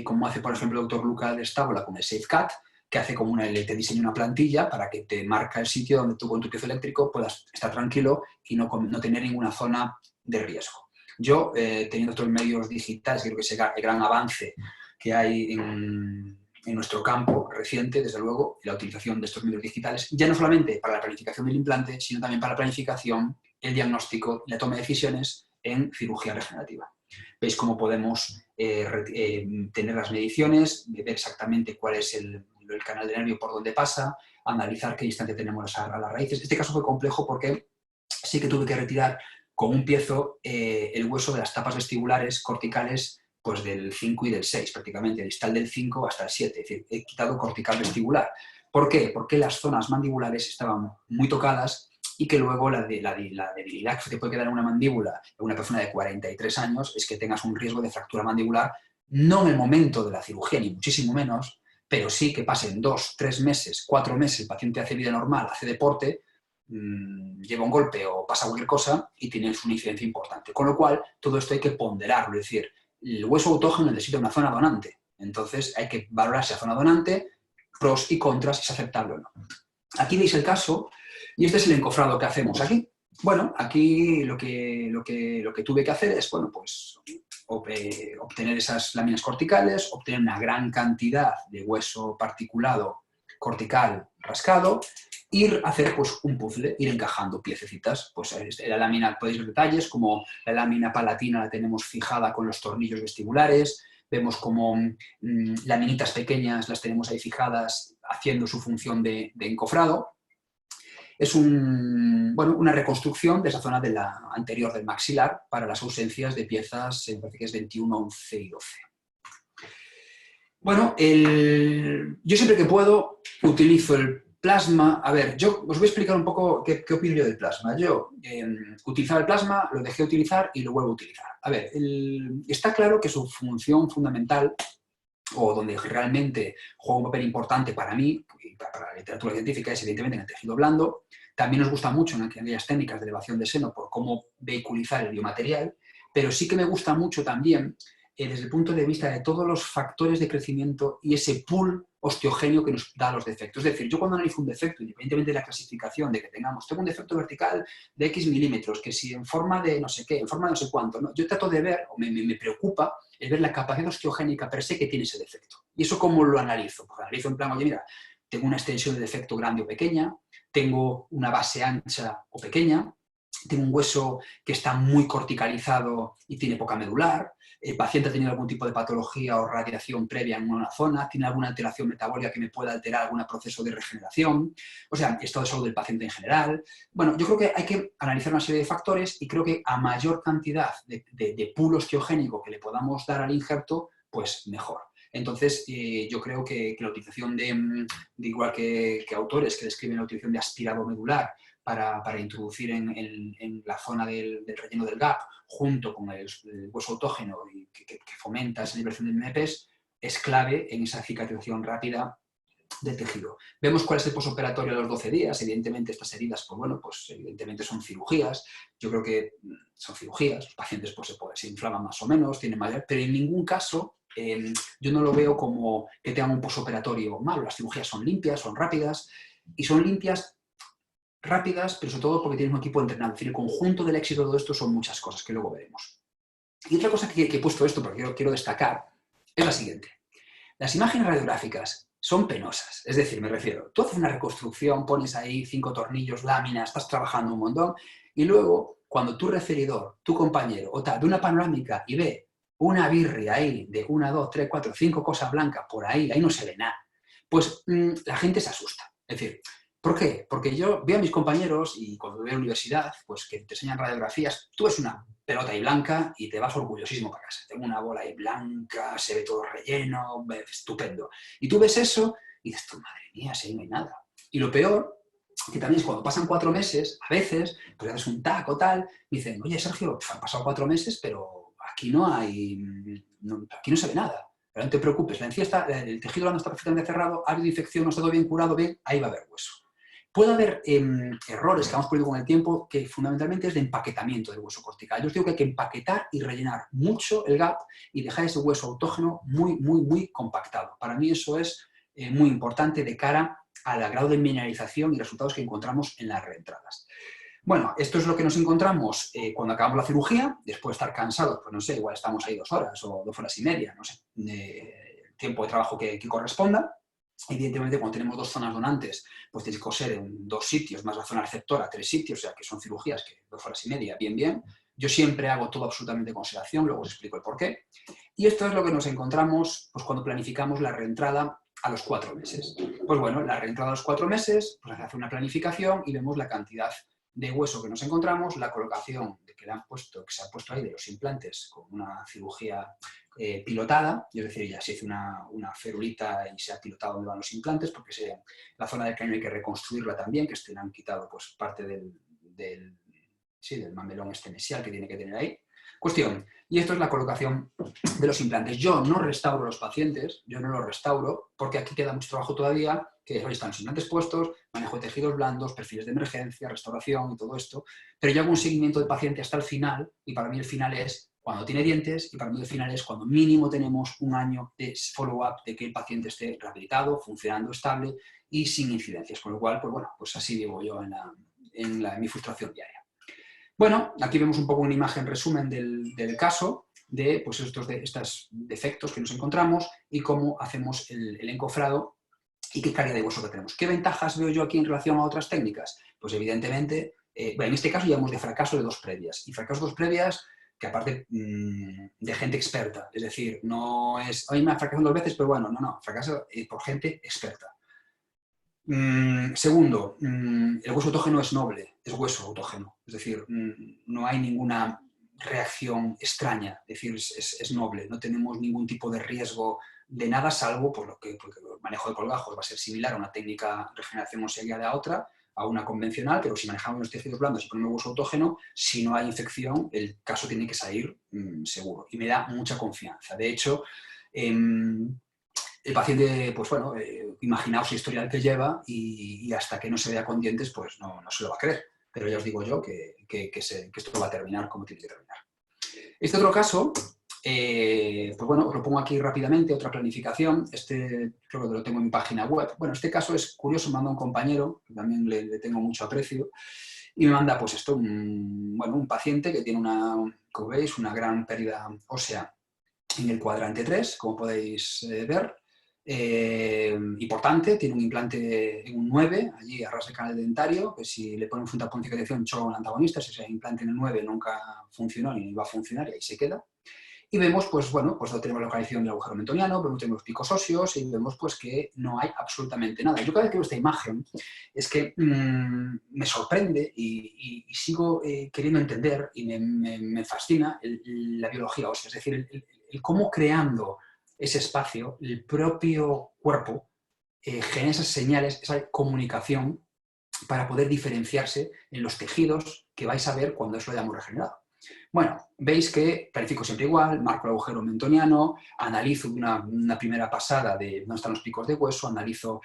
Speaker 1: como hace, por ejemplo, el doctor Luca de Estávola con el SafeCAD, que hace como te diseña una plantilla para que te marca el sitio donde tú con tu piezoeléctrico puedas estar tranquilo y no tener ninguna zona de riesgo. Yo, teniendo otros medios digitales, creo que es el gran avance que hay en nuestro campo reciente, desde luego, la utilización de estos medios digitales, ya no solamente para la planificación del implante, sino también para la planificación, el diagnóstico y la toma de decisiones en cirugía regenerativa. Veis cómo podemos tener las mediciones, ver exactamente cuál es el canal de nervio por donde pasa, analizar qué distancia tenemos a las raíces. Este caso fue complejo porque sí que tuve que retirar con un piezo el hueso de las tapas vestibulares corticales pues del 5 y del 6 prácticamente, distal del 5 hasta el 7, es decir, he quitado cortical vestibular. ¿Por qué? Porque las zonas mandibulares estaban muy tocadas y que luego la debilidad que te puede quedar en una mandíbula en una persona de 43 años es que tengas un riesgo de fractura mandibular, no en el momento de la cirugía, ni muchísimo menos, pero sí que pasen 2, 3 meses, 4 meses, el paciente hace vida normal, hace deporte, lleva un golpe o pasa cualquier cosa y tienes una incidencia importante. Con lo cual, todo esto hay que ponderarlo, es decir, el hueso autógeno necesita una zona donante. Entonces, hay que valorar esa zona donante, pros y contras, si es aceptable o no. Aquí veis el caso, y este es el encofrado que hacemos aquí. Bueno, aquí lo que tuve que hacer es, bueno, pues obtener esas láminas corticales, obtener una gran cantidad de hueso particulado cortical rascado, ir a hacer pues, un puzzle, ir encajando piececitas. Pues la lámina, podéis ver detalles, como la lámina palatina la tenemos fijada con los tornillos vestibulares, vemos como laminitas pequeñas las tenemos ahí fijadas haciendo su función de encofrado. Es una reconstrucción de esa zona de la anterior del maxilar para las ausencias de piezas, me parece que es 21, 11 y 12. Bueno, yo siempre que puedo utilizo el plasma. A ver, yo os voy a explicar un poco qué opino yo del plasma. Yo utilizaba el plasma, lo dejé de utilizar y lo vuelvo a utilizar. A ver, está claro que su función fundamental, o donde realmente juega un papel importante para mí, y para la literatura científica, es evidentemente en el tejido blando. También nos gusta mucho en aquellas técnicas de elevación de seno por cómo vehiculizar el biomaterial, pero sí que me gusta mucho también desde el punto de vista de todos los factores de crecimiento y ese pool osteogéneo que nos da los defectos. Es decir, yo cuando analizo un defecto, independientemente de la clasificación de que tengo un defecto vertical de X milímetros, que si en forma de no sé qué, en forma de no sé cuánto, ¿no? Yo trato de ver, o me preocupa, el ver la capacidad osteogénica per se que tiene ese defecto. ¿Y eso cómo lo analizo? Pues analizo en plan, oye, mira, tengo una extensión de defecto grande o pequeña, tengo una base ancha o pequeña, tengo un hueso que está muy corticalizado y tiene poca medular, el paciente ha tenido algún tipo de patología o radiación previa en una zona, tiene alguna alteración metabólica que me pueda alterar algún proceso de regeneración, o sea, estado de salud del paciente en general. Bueno, yo creo que hay que analizar una serie de factores y creo que a mayor cantidad de pool osteogénico que le podamos dar al injerto, pues mejor. Entonces, yo creo que la utilización de igual que autores que describen la utilización de aspirado medular para introducir en la zona del relleno del gap, junto con el hueso autógeno que fomenta esa liberación de MMPs, es clave en esa cicatrización rápida del tejido. Vemos cuál es el posoperatorio a los 12 días. Evidentemente, estas heridas, pues bueno, pues evidentemente son cirugías. Yo creo que son cirugías. Los pacientes pues, se inflaman más o menos, tienen mayor, pero en ningún caso yo no lo veo como que tengan un posoperatorio malo. Las cirugías son limpias, son rápidas, y son limpias, rápidas, pero sobre todo porque tienen un equipo entrenado. Es decir, el conjunto del éxito de todo esto son muchas cosas que luego veremos. Y otra cosa que he puesto esto, porque quiero destacar, es la siguiente. Las imágenes radiográficas son penosas, es decir, me refiero, tú haces una reconstrucción, pones ahí 5 tornillos, láminas, estás trabajando un montón, y luego, cuando tu referidor, tu compañero, o tal, ve una panorámica y ve una birria ahí de 1, 2, 3, 4, 5 cosas blancas por ahí no se ve nada, pues la gente se asusta. Es decir, ¿por qué? Porque yo veo a mis compañeros y cuando voy a la universidad, pues que te enseñan radiografías, tú ves una pelota ahí blanca y te vas orgullosísimo para casa. Tengo una bola ahí blanca, se ve todo relleno, estupendo. Y tú ves eso y dices, tú, madre mía, si ahí no hay nada. Y lo peor, que también es cuando pasan 4 meses, a veces, pues haces un taco tal, y dicen, oye, Sergio, han pasado 4 meses, pero aquí no hay, aquí no se ve nada. Pero no te preocupes, la encía está, el tejido blando está perfectamente cerrado, ha habido infección, no está todo bien curado, bien, ahí va a haber hueso. Puede haber errores que hemos perdido con el tiempo que fundamentalmente es de empaquetamiento del hueso cortical. Yo os digo que hay que empaquetar y rellenar mucho el gap y dejar ese hueso autógeno muy, muy, muy compactado. Para mí eso es muy importante de cara al grado de mineralización y resultados que encontramos en las reentradas. Bueno, esto es lo que nos encontramos cuando acabamos la cirugía, después de estar cansados, pues no sé, igual estamos ahí 2 horas o 2 horas y media, no sé, tiempo de trabajo que corresponda. Evidentemente, cuando tenemos 2 zonas donantes, pues tienes que coser en 2 sitios, más la zona receptora, 3 sitios, o sea que son cirugías que 2 horas y media, bien, bien. Yo siempre hago todo absolutamente con sedación, luego os explico el porqué. Y esto es lo que nos encontramos pues, cuando planificamos la reentrada a los 4 meses. Pues bueno, la reentrada a los 4 meses, pues hace una planificación y vemos la cantidad de hueso que nos encontramos, la colocación que se ha puesto ahí de los implantes con una cirugía pilotada, es decir, ya se hizo una ferulita y se ha pilotado donde van los implantes, porque la zona del cráneo hay que reconstruirla también, que le han quitado pues, parte del mamelón mesial que tiene que tener ahí. Cuestión, y esto es la colocación de los implantes. Yo no restauro los pacientes, yo no los restauro, porque aquí queda mucho trabajo todavía, que hoy están los implantes puestos, manejo de tejidos blandos, perfiles de emergencia, restauración y todo esto, pero yo hago un seguimiento del paciente hasta el final, y para mí el final es cuando tiene dientes, y para mí el final es cuando mínimo tenemos un año de follow-up de que el paciente esté rehabilitado, funcionando estable y sin incidencias, con lo cual, pues bueno, pues así vivo yo en mi frustración diaria. Bueno, aquí vemos un poco una imagen resumen del caso de pues, estos defectos que nos encontramos y cómo hacemos el encofrado y qué calidad de hueso que tenemos. ¿Qué ventajas veo yo aquí en relación a otras técnicas? Pues evidentemente, en este caso llamamos de fracaso de 2 previas. Y fracaso de 2 previas que aparte de gente experta, es decir, no es, hoy me ha fracasado 2 veces, pero bueno, no, fracaso por gente experta. Segundo, el hueso autógeno es noble, es hueso autógeno, es decir, no hay ninguna reacción extraña, es decir, es noble, no tenemos ningún tipo de riesgo de nada, salvo porque el manejo de colgajos va a ser similar a una técnica de regeneración ósea de a otra, a una convencional, pero si manejamos los tejidos blandos y ponemos hueso autógeno, si no hay infección, el caso tiene que salir seguro y me da mucha confianza. De hecho, el paciente, pues bueno, imaginaos el historial que lleva y hasta que no se vea con dientes, pues no se lo va a creer. Pero ya os digo yo que esto va a terminar como tiene que terminar. Este otro caso, pues bueno, os lo pongo aquí rápidamente, otra planificación. Este creo que lo tengo en mi página web. Bueno, este caso es curioso, me manda un compañero, que también le tengo mucho aprecio, y me manda pues esto, un paciente que tiene como veis, una gran pérdida ósea en el cuadrante 3, como podéis ver. Importante, tiene un implante en un 9, allí a ras del canal dentario, que si le ponen punta de cicatrización choca con el antagonista, si ese implante en el 9 nunca funcionó ni va a funcionar y ahí se queda. Y vemos, pues bueno, pues no tenemos la localización del agujero mentoniano, vemos tenemos los picos óseos y vemos pues que no hay absolutamente nada. Yo cada vez que veo esta imagen es que me sorprende y sigo queriendo entender y me fascina la biología ósea, es decir, el cómo creando ese espacio, el propio cuerpo genera esas señales, esa comunicación para poder diferenciarse en los tejidos que vais a ver cuando eso lo hayamos regenerado. Bueno, veis que planifico siempre igual, marco el agujero mentoniano, analizo una primera pasada de dónde están los picos de hueso, analizo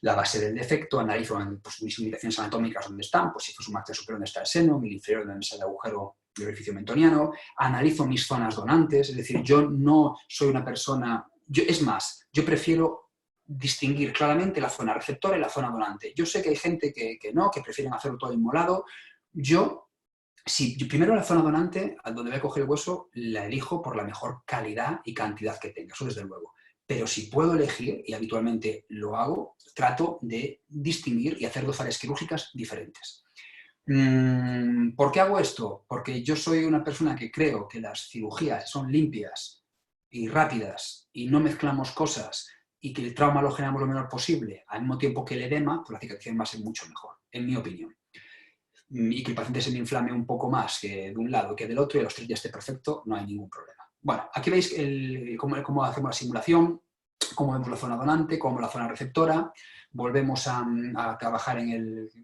Speaker 1: la base del defecto, analizo pues, mis limitaciones anatómicas dónde están, pues si fuese un máster superior dónde está el seno, mi inferior dónde está el agujero del orificio mentoniano, analizo mis zonas donantes, es decir, yo no soy una persona, es más, yo prefiero distinguir claramente la zona receptora y la zona donante. Yo sé que hay gente que no, que prefieren hacerlo todo inmolado. Primero la zona donante, a donde voy a coger el hueso, la elijo por la mejor calidad y cantidad que tenga, eso desde luego. Pero si puedo elegir, y habitualmente lo hago, trato de distinguir y hacer 2 áreas quirúrgicas diferentes. ¿Por qué hago esto? Porque yo soy una persona que creo que las cirugías son limpias y rápidas y no mezclamos cosas y que el trauma lo generamos lo menor posible, al mismo tiempo que el edema, pues la cicatrización va a ser mucho mejor, en mi opinión. Y que el paciente se me inflame un poco más que de un lado que del otro y a los 3 días esté perfecto, no hay ningún problema. Bueno, aquí veis cómo hacemos la simulación, cómo vemos la zona donante, cómo la zona receptora. Volvemos a trabajar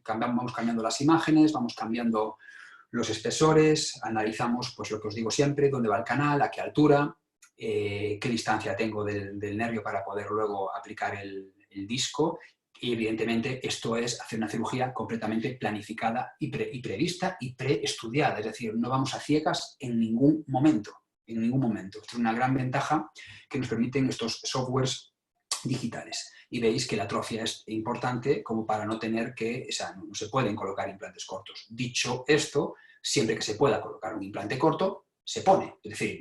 Speaker 1: vamos cambiando las imágenes, vamos cambiando los espesores, analizamos pues lo que os digo siempre, dónde va el canal, a qué altura, qué distancia tengo del nervio para poder luego aplicar el disco. Y evidentemente esto es hacer una cirugía completamente planificada y prevista y preestudiada, es decir, no vamos a ciegas en ningún momento. En ningún momento. Esto es una gran ventaja que nos permiten estos softwares digitales. Y veis que la atrofia es importante como para no tener que, o sea, no se pueden colocar implantes cortos. Dicho esto, siempre que se pueda colocar un implante corto, se pone. Es decir,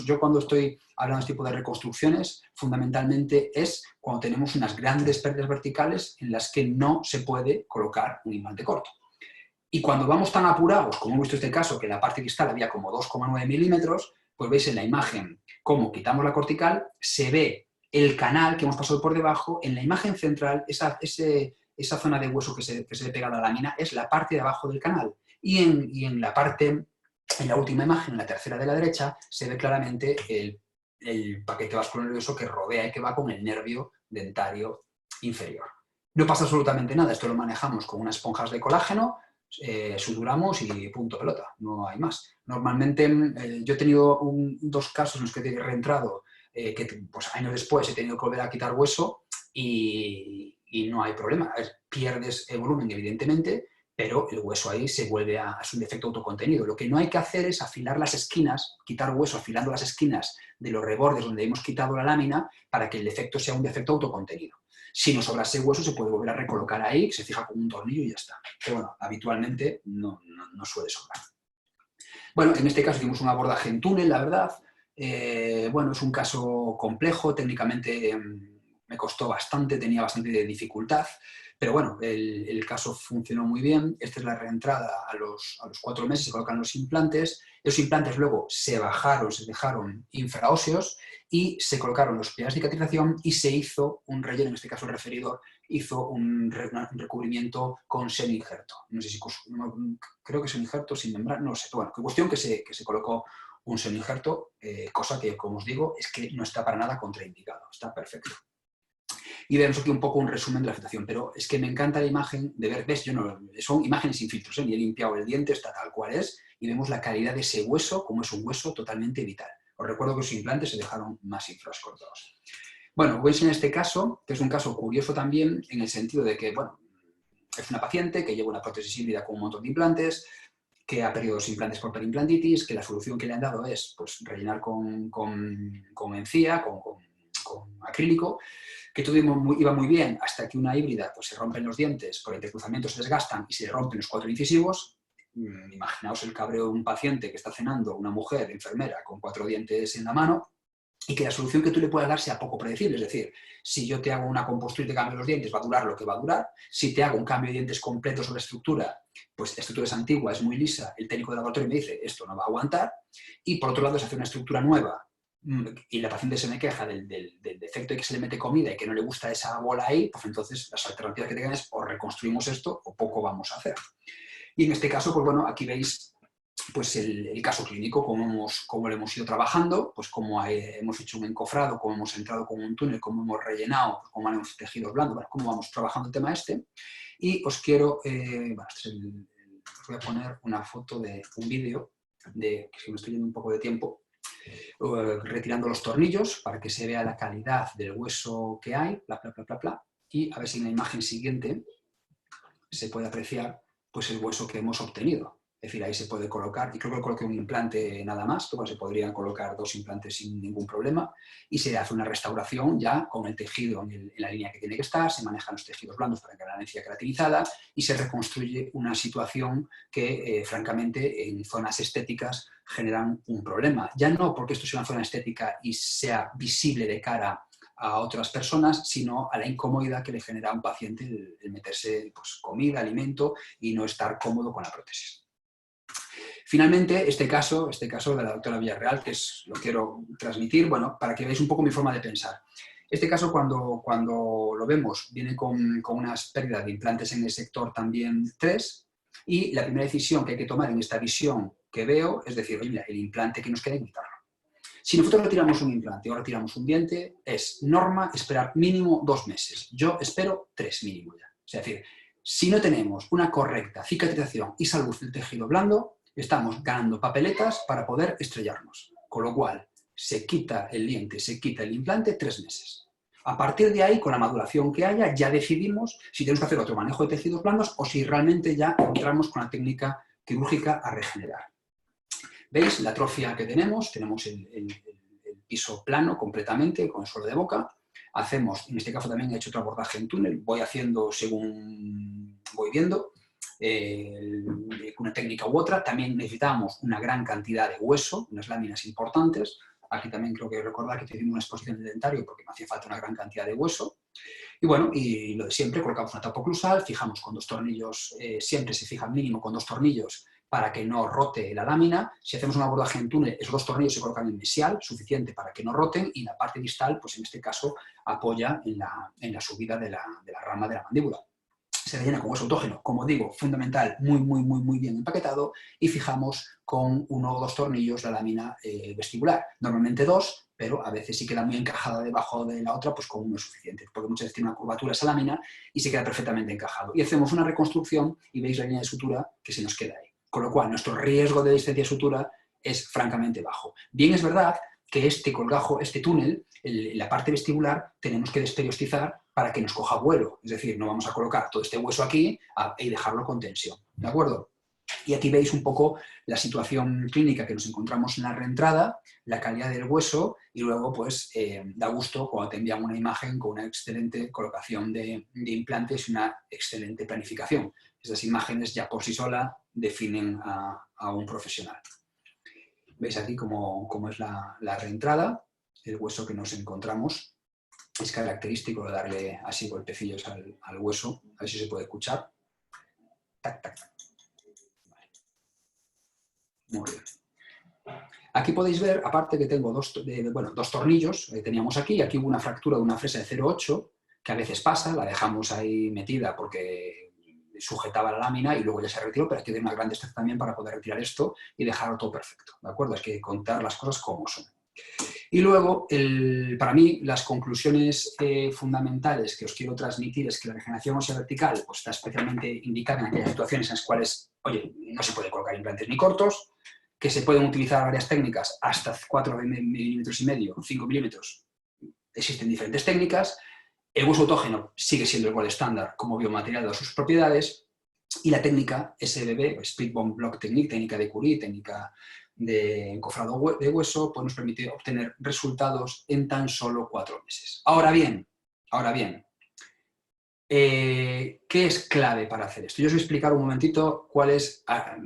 Speaker 1: yo cuando estoy hablando de este tipo de reconstrucciones, fundamentalmente es cuando tenemos unas grandes pérdidas verticales en las que no se puede colocar un implante corto. Y cuando vamos tan apurados, como hemos visto este caso, que en la parte distal había como 2,9 milímetros, pues veis en la imagen cómo quitamos la cortical, se ve el canal que hemos pasado por debajo, en la imagen central, esa zona de hueso que se le pega a la lámina es la parte de abajo del canal. Y en la última imagen, en la tercera de la derecha, se ve claramente el paquete vascular nervioso que rodea y que va con el nervio dentario inferior. No pasa absolutamente nada, esto lo manejamos con unas esponjas de colágeno, suturamos y punto pelota, no hay más. Normalmente yo he tenido 2 casos en los que he reentrado, que pues, años después he tenido que volver a quitar hueso y no hay problema. A ver, pierdes el volumen evidentemente, pero el hueso ahí se vuelve es un defecto autocontenido. Lo que no hay que hacer es afilar las esquinas, quitar hueso afilando las esquinas de los rebordes donde hemos quitado la lámina para que el defecto sea un defecto autocontenido. Si nos sobrase hueso se puede volver a recolocar ahí, se fija con un tornillo y ya está. Pero bueno, habitualmente no suele sobrar. Bueno, en este caso hicimos un abordaje en túnel, la verdad. Bueno, es un caso complejo, técnicamente me costó bastante, tenía bastante de dificultad, pero bueno, el caso funcionó muy bien. Esta es la reentrada a los 4 meses, se colocan los implantes. Los implantes luego se dejaron infraóseos y se colocaron los pilares de cicatrización y se hizo un relleno, en este caso el referidor, hizo un recubrimiento con semi-injerto. No sé si, creo que semi-injerto sin membrana, no sé, bueno, cuestión que se colocó un semi-injerto, cosa que, como os digo, es que no está para nada contraindicado, está perfecto. Y vemos aquí un poco un resumen de la situación, pero es que me encanta la imagen de ver, ves, son imágenes sin filtros, ni he limpiado el diente, está tal cual es, y vemos la calidad de ese hueso, como es un hueso totalmente vital. Os recuerdo que los implantes se dejaron más infrascortados. Bueno, veis en este caso, que es un caso curioso también, en el sentido de que, bueno, es una paciente que lleva una prótesis híbrida con un montón de implantes, que ha perdido 2 implantes por perimplantitis, que la solución que le han dado es pues, rellenar con encía, con acrílico, que todo iba muy bien hasta que una híbrida pues, se rompen los dientes, por el entrecruzamiento se desgastan y se rompen los 4 incisivos. Imaginaos el cabreo de un paciente que está cenando, una mujer enfermera con 4 dientes en la mano, y que la solución que tú le puedas dar sea poco predecible. Es decir, si yo te hago una compostura y te cambio los dientes, va a durar lo que va a durar. Si te hago un cambio de dientes completo sobre estructura, pues la estructura es antigua, es muy lisa, el técnico de laboratorio me dice, esto no va a aguantar. Y por otro lado, si hace una estructura nueva y la paciente se me queja del defecto de que se le mete comida y que no le gusta esa bola ahí, pues entonces las alternativas que tengan es o reconstruimos esto o poco vamos a hacer. Y en este caso, pues bueno, aquí veis pues el caso clínico, cómo lo hemos ido trabajando, pues cómo hemos hecho un encofrado, cómo hemos entrado con un túnel, cómo hemos rellenado, pues cómo hemos tejidos blandos, bueno, cómo vamos trabajando el tema este. Y os quiero, bueno, os voy a poner una foto de un vídeo, que si me estoy yendo un poco de tiempo, retirando los tornillos para que se vea la calidad del hueso que hay, bla, bla, bla, bla, bla, y a ver si en la imagen siguiente se puede apreciar pues, el hueso que hemos obtenido. Es decir, ahí se puede colocar, y creo que coloqué un implante nada más, pero se podrían colocar 2 implantes sin ningún problema, y se hace una restauración ya con el tejido en la línea que tiene que estar, se manejan los tejidos blandos para que la herencia queratinizada, y se reconstruye una situación que, francamente, en zonas estéticas generan un problema. Ya no porque esto sea una zona estética y sea visible de cara a otras personas, sino a la incomodidad que le genera a un paciente el meterse pues, comida, alimento y no estar cómodo con la prótesis. Finalmente, este caso de la doctora Villarreal, que lo quiero transmitir, bueno, para que veáis un poco mi forma de pensar. Este caso, cuando lo vemos, viene con unas pérdidas de implantes en el sector también 3, y la primera decisión que hay que tomar en esta visión que veo es decir, oye, mira, el implante que nos queda hay que quitarlo. Si nosotros retiramos un implante o retiramos un diente, es norma esperar mínimo 2 meses. Yo espero 3 mínimo ya. Es decir, si no tenemos una correcta cicatrización y salud del tejido blando, estamos ganando papeletas para poder estrellarnos. Con lo cual, se quita el diente, se quita el implante 3 meses. A partir de ahí, con la maduración que haya, ya decidimos si tenemos que hacer otro manejo de tejidos blandos o si realmente ya entramos con la técnica quirúrgica a regenerar. ¿Veis la atrofia que tenemos? Tenemos el piso plano completamente, con el suelo de boca. Hacemos, en este caso también he hecho otro abordaje en túnel, voy haciendo según voy viendo, una técnica u otra. También necesitamos una gran cantidad de hueso, unas láminas importantes. Aquí también creo que recordar que hicimos una exposición de dentario porque me hacía falta una gran cantidad de hueso. Y bueno, y lo de siempre, colocamos una tapa oclusal, fijamos con 2 tornillos, siempre se fija mínimo con 2 tornillos para que no rote la lámina. Si hacemos un abordaje en túnel, esos 2 tornillos se colocan en mesial, suficiente para que no roten, y la parte distal, pues en este caso, apoya en la subida de la rama de la mandíbula. Se rellena con hueso autógeno, como digo, fundamental, muy bien empaquetado, y fijamos con 1 o 2 tornillos la lámina vestibular. Normalmente 2, pero a veces sí queda muy encajada debajo de la otra, pues con 1 es suficiente, porque muchas veces tiene una curvatura esa lámina y se queda perfectamente encajado. Y hacemos una reconstrucción y veis la línea de sutura que se nos queda ahí. Con lo cual, nuestro riesgo de distensión de sutura es francamente bajo. Bien es verdad que este colgajo, este túnel, la parte vestibular, tenemos que desperiostizar para que nos coja vuelo. Es decir, no vamos a colocar todo este hueso aquí y dejarlo con tensión. ¿De acuerdo? Y aquí veis un poco la situación clínica que nos encontramos en la reentrada, la calidad del hueso, y luego pues da gusto cuando te envían una imagen con una excelente colocación de implantes y una excelente planificación. Estas imágenes ya por sí solas definen a un profesional. Veis aquí cómo es la reentrada, el hueso que nos encontramos. Es característico de darle así golpecillos al hueso, a ver si se puede escuchar. Tac, tac, tac. Vale. Muy bien. Aquí podéis ver, aparte que tengo 2 tornillos, teníamos aquí hubo una fractura de una fresa de 0,8, que a veces pasa, la dejamos ahí metida porque sujetaba la lámina y luego ya se retiró, pero hay que tener una gran destreza también para poder retirar esto y dejarlo todo perfecto, ¿de acuerdo? Hay que contar las cosas como son. Y luego, para mí, las conclusiones fundamentales que os quiero transmitir es que la regeneración ósea vertical pues, está especialmente indicada en aquellas situaciones en las cuales, oye, no se puede colocar implantes ni cortos, que se pueden utilizar varias técnicas, hasta 4,5 milímetros, 5 milímetros. Existen diferentes técnicas. El hueso autógeno sigue siendo el gold estándar como biomaterial de sus propiedades, y la técnica SBB, Split Bone Block Technique, técnica de Curie, técnica de encofrado de hueso, pues nos permite obtener resultados en tan solo 4 meses. Ahora bien, ¿qué es clave para hacer esto? Yo os voy a explicar un momentito cuál es,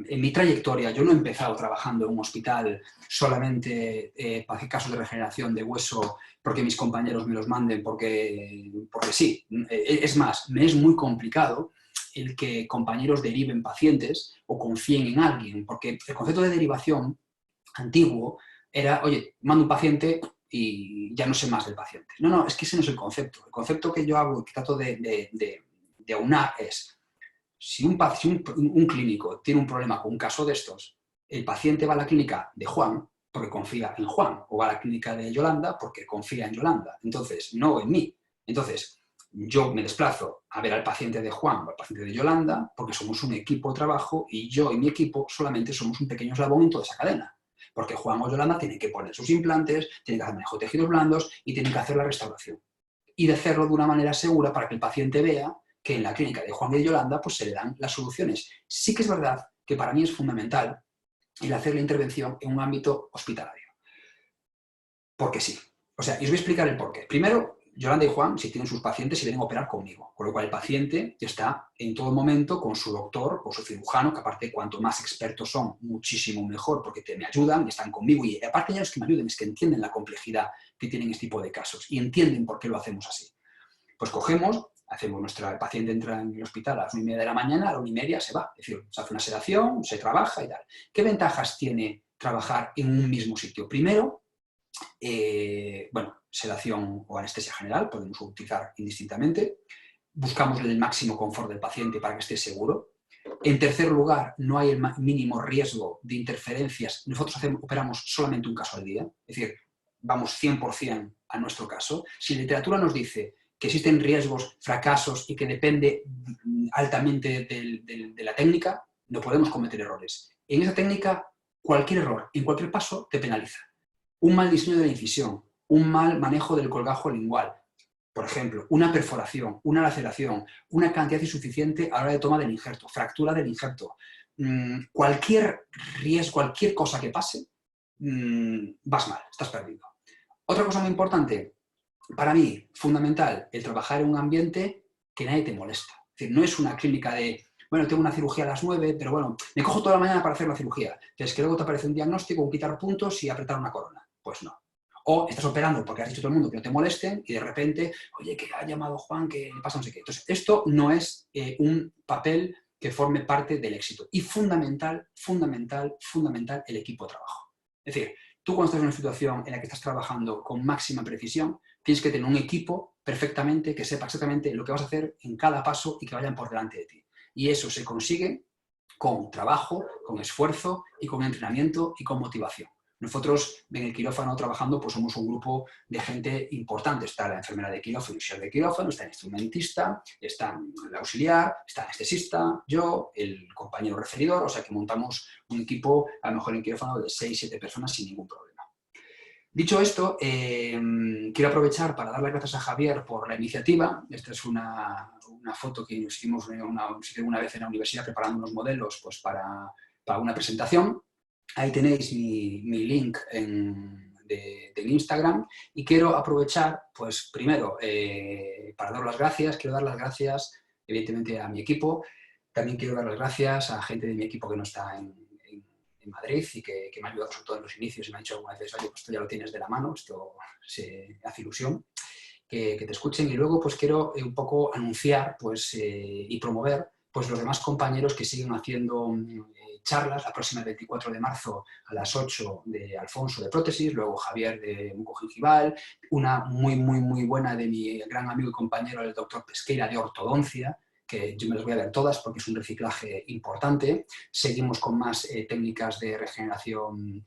Speaker 1: en mi trayectoria, yo no he empezado trabajando en un hospital solamente para hacer casos de regeneración de hueso porque mis compañeros me los manden, porque sí. Es más, me es muy complicado el que compañeros deriven pacientes o confíen en alguien, porque el concepto de derivación antiguo era, oye, mando un paciente y ya no sé más del paciente. No, es que ese no es el concepto. El concepto que yo hago y que trato de aunar es, si un clínico tiene un problema con un caso de estos, El paciente va a la clínica de Juan porque confía en Juan, o va a la clínica de Yolanda porque confía en Yolanda, entonces, no en mí. Entonces, yo me desplazo a ver al paciente de Juan o al paciente de Yolanda porque somos un equipo de trabajo y yo y mi equipo solamente somos un pequeño eslabón en toda esa cadena. Porque Juan o Yolanda tienen que poner sus implantes, tienen que hacer manejo de tejidos blandos y tienen que hacer la restauración. Y de hacerlo de una manera segura para que el paciente vea que en la clínica de Juan y de Yolanda pues se le dan las soluciones. Sí que es verdad que para mí es fundamental el hacer la intervención en un ámbito hospitalario. Porque sí. O sea, y os voy a explicar el porqué. Primero, Yolanda y Juan, si tienen sus pacientes, se vienen a operar conmigo. Con lo cual el paciente está en todo momento con su doctor o su cirujano, que aparte cuanto más expertos son, muchísimo mejor, porque me ayudan, están conmigo. Y aparte ya no es que me ayuden, es que entienden la complejidad que tienen este tipo de casos y entienden por qué lo hacemos así. Pues cogemos, el paciente entra en el hospital a las 9:30 de la mañana, a la 1:30 se va. Es decir, se hace una sedación, se trabaja y tal. ¿Qué ventajas tiene trabajar en un mismo sitio? Primero, sedación o anestesia general, podemos utilizar indistintamente. Buscamos el máximo confort del paciente para que esté seguro. En tercer lugar, no hay el mínimo riesgo de interferencias. Nosotros operamos solamente un caso al día, es decir, vamos 100% a nuestro caso. Si la literatura nos dice que existen riesgos, fracasos y que depende altamente de la técnica, no podemos cometer errores. En esa técnica, cualquier error, en cualquier paso, te penaliza. Un mal diseño de la incisión, un mal manejo del colgajo lingual, por ejemplo, una perforación, una laceración, una cantidad insuficiente a la hora de toma del injerto, fractura del injerto, cualquier riesgo, cualquier cosa que pase, vas mal, estás perdido. Otra cosa muy importante, para mí, fundamental, el trabajar en un ambiente que nadie te molesta. Es decir, no es una clínica de, bueno, tengo una cirugía a las 9, pero bueno, me cojo toda la mañana para hacer la cirugía. Entonces, que luego te aparece un diagnóstico, un quitar puntos y apretar una corona. Pues no. O estás operando porque has dicho a todo el mundo que no te molesten y de repente, oye, que ha llamado Juan, que le pasa no sé qué. Entonces, esto no es un papel que forme parte del éxito. Y fundamental, el equipo de trabajo. Es decir, tú cuando estás en una situación en la que estás trabajando con máxima precisión, tienes que tener un equipo perfectamente que sepa exactamente lo que vas a hacer en cada paso y que vayan por delante de ti. Y eso se consigue con trabajo, con esfuerzo y con entrenamiento y con motivación. Nosotros en el quirófano trabajando pues somos un grupo de gente importante. Está la enfermera de quirófano, el chef de quirófano, está el instrumentista, está el auxiliar, está el anestesista, yo, el compañero referidor, o sea que montamos un equipo a lo mejor en quirófano de 6-7 personas sin ningún problema. Dicho esto, quiero aprovechar para dar las gracias a Javier por la iniciativa. Esta es una foto que nos hicimos una vez en la universidad preparando unos modelos pues, para una presentación. Ahí tenéis mi link de Instagram y quiero aprovechar, pues primero, para dar las gracias. Quiero dar las gracias, evidentemente, a mi equipo. También quiero dar las gracias a gente de mi equipo que no está en Madrid y que me ha ayudado sobre todo en los inicios y me ha dicho algunas veces, oye, pues esto ya lo tienes de la mano, esto se hace ilusión, que te escuchen. Y luego pues quiero un poco anunciar pues, y promover pues, los demás compañeros que siguen haciendo charlas. La próxima el 24 de marzo a las 8 de Alfonso de prótesis, luego Javier de mucogingival, una muy buena de mi gran amigo y compañero el doctor Pesqueira de ortodoncia, que yo me las voy a ver todas porque es un reciclaje importante. Seguimos con más técnicas de regeneración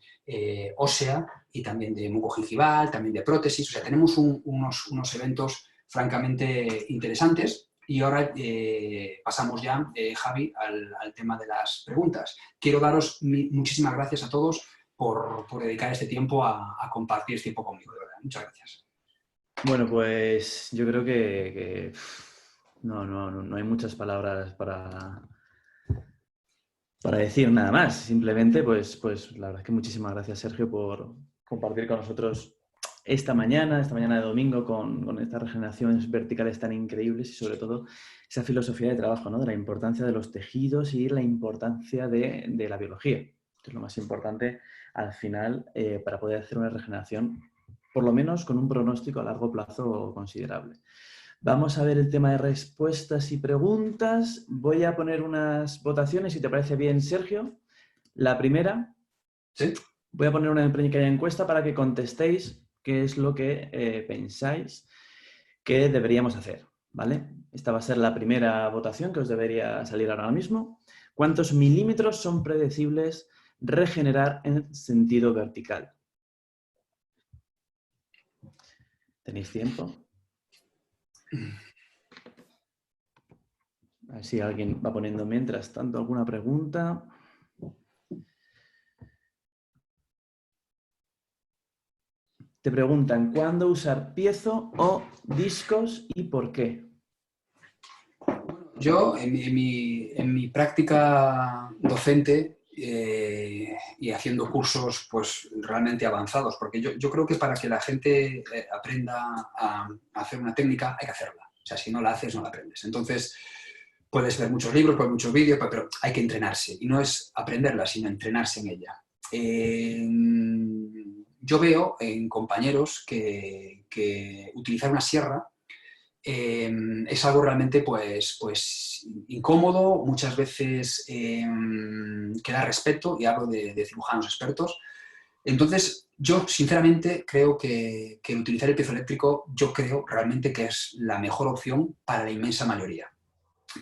Speaker 1: ósea y también de mucogingival, también de prótesis. O sea, tenemos unos eventos francamente interesantes. Y ahora pasamos ya, Javi, al tema de las preguntas. Quiero daros muchísimas gracias a todos por dedicar este tiempo a compartir este tiempo conmigo, de verdad. Muchas gracias.
Speaker 2: Bueno, pues yo creo que no hay muchas palabras para decir nada más. Simplemente, pues la verdad es que muchísimas gracias, Sergio, por compartir con nosotros esta mañana de domingo, con estas regeneraciones verticales tan increíbles y sobre todo esa filosofía de trabajo, ¿no? De la importancia de los tejidos y la importancia de la biología, que es lo más importante al final para poder hacer una regeneración, por lo menos con un pronóstico a largo plazo considerable. Vamos a ver el tema de respuestas y preguntas. Voy a poner unas votaciones, si te parece bien, Sergio. La primera,
Speaker 1: ¿sí?
Speaker 2: Voy a poner una pequeña encuesta para que contestéis qué es lo que pensáis que deberíamos hacer, ¿vale? Esta va a ser la primera votación que os debería salir ahora mismo. ¿Cuántos milímetros son predecibles regenerar en sentido vertical? ¿Tenéis tiempo? A ver si alguien va poniendo mientras tanto alguna pregunta. Te preguntan, ¿cuándo usar piezo o discos y por qué?
Speaker 1: Yo, en mi práctica docente y haciendo cursos pues, realmente avanzados, porque yo creo que para que la gente aprenda a hacer una técnica hay que hacerla. O sea, si no la haces, no la aprendes. Entonces, puedes ver muchos libros, puedes ver muchos vídeos, pero hay que entrenarse. Y no es aprenderla, sino entrenarse en ella. Yo veo en compañeros que utilizar una sierra es algo realmente pues incómodo, muchas veces que da respeto, y hablo de cirujanos expertos. Entonces, yo sinceramente creo que utilizar el piezo eléctrico, yo creo realmente que es la mejor opción para la inmensa mayoría.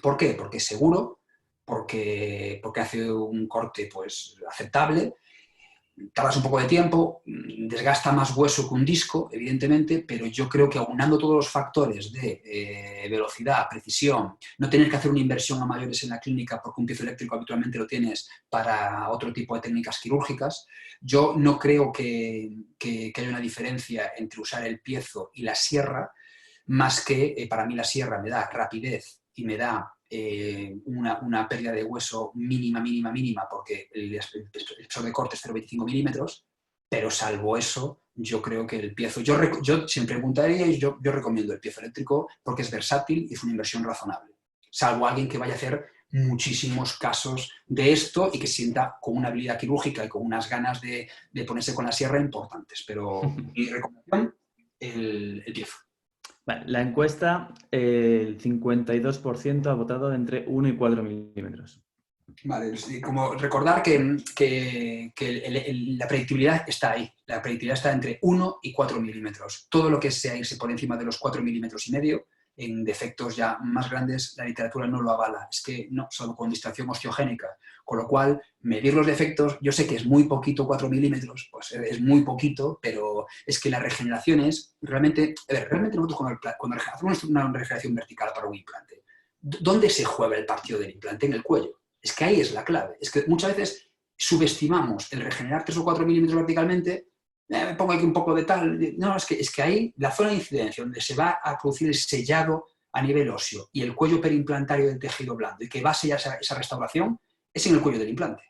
Speaker 1: ¿Por qué? Porque es seguro, porque hace un corte pues, aceptable, tardas un poco de tiempo, desgasta más hueso que un disco, evidentemente, pero yo creo que aunando todos los factores de velocidad, precisión, no tener que hacer una inversión a mayores en la clínica porque un piezo eléctrico habitualmente lo tienes para otro tipo de técnicas quirúrgicas, yo no creo que haya una diferencia entre usar el piezo y la sierra, más que para mí la sierra me da rapidez y me da una pérdida de hueso mínima, porque el espesor de corte es 0,25 milímetros, pero salvo eso, yo creo que el piezo, yo si me preguntaríais, yo recomiendo el piezo eléctrico porque es versátil y es una inversión razonable, salvo alguien que vaya a hacer muchísimos casos de esto y que sienta con una habilidad quirúrgica y con unas ganas de ponerse con la sierra importantes, pero mi recomendación, el piezo.
Speaker 2: Vale, la encuesta, el 52% ha votado entre 1 y 4 milímetros.
Speaker 1: Vale, como recordar que la predictibilidad está ahí. La predictibilidad está entre 1 y 4 milímetros. Todo lo que sea irse por encima de los 4 milímetros y medio, en defectos ya más grandes, la literatura no lo avala. Es que no, salvo con distracción osteogénica. Con lo cual, medir los defectos, yo sé que es muy poquito 4 milímetros, pues es muy poquito, pero es que las regeneraciones, realmente nosotros cuando hacemos una regeneración vertical para un implante, ¿dónde se juega el partido del implante? En el cuello. Es que ahí es la clave. Es que muchas veces subestimamos el regenerar 3 o 4 milímetros verticalmente, me pongo aquí un poco de tal. No, es que ahí la zona de incidencia donde se va a producir el sellado a nivel óseo y el cuello perimplantario del tejido blando y que va a sellar esa restauración es en el cuello del implante.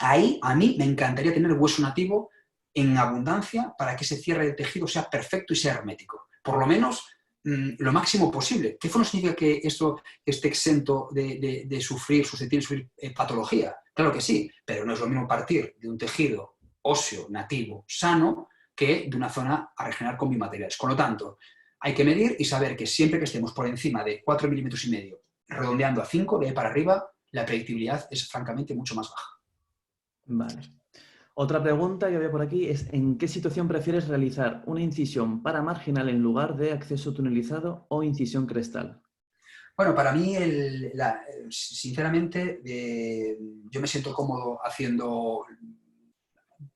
Speaker 1: Ahí a mí me encantaría tener hueso nativo en abundancia para que ese cierre del tejido sea perfecto y sea hermético. Por lo menos lo máximo posible. ¿Qué no significa que esto esté exento de sufrir, susceptible de sufrir patología? Claro que sí, pero no es lo mismo partir de un tejido óseo nativo sano que de una zona a regenerar con bimateriales. Con lo tanto, hay que medir y saber que siempre que estemos por encima de 4 milímetros y medio, redondeando a 5, de ahí para arriba, la predictibilidad es francamente mucho más baja.
Speaker 2: Vale. Otra pregunta que había por aquí es ¿en qué situación prefieres realizar una incisión paramarginal en lugar de acceso tunelizado o incisión crestal?
Speaker 1: Bueno, para mí, sinceramente, yo me siento cómodo haciendo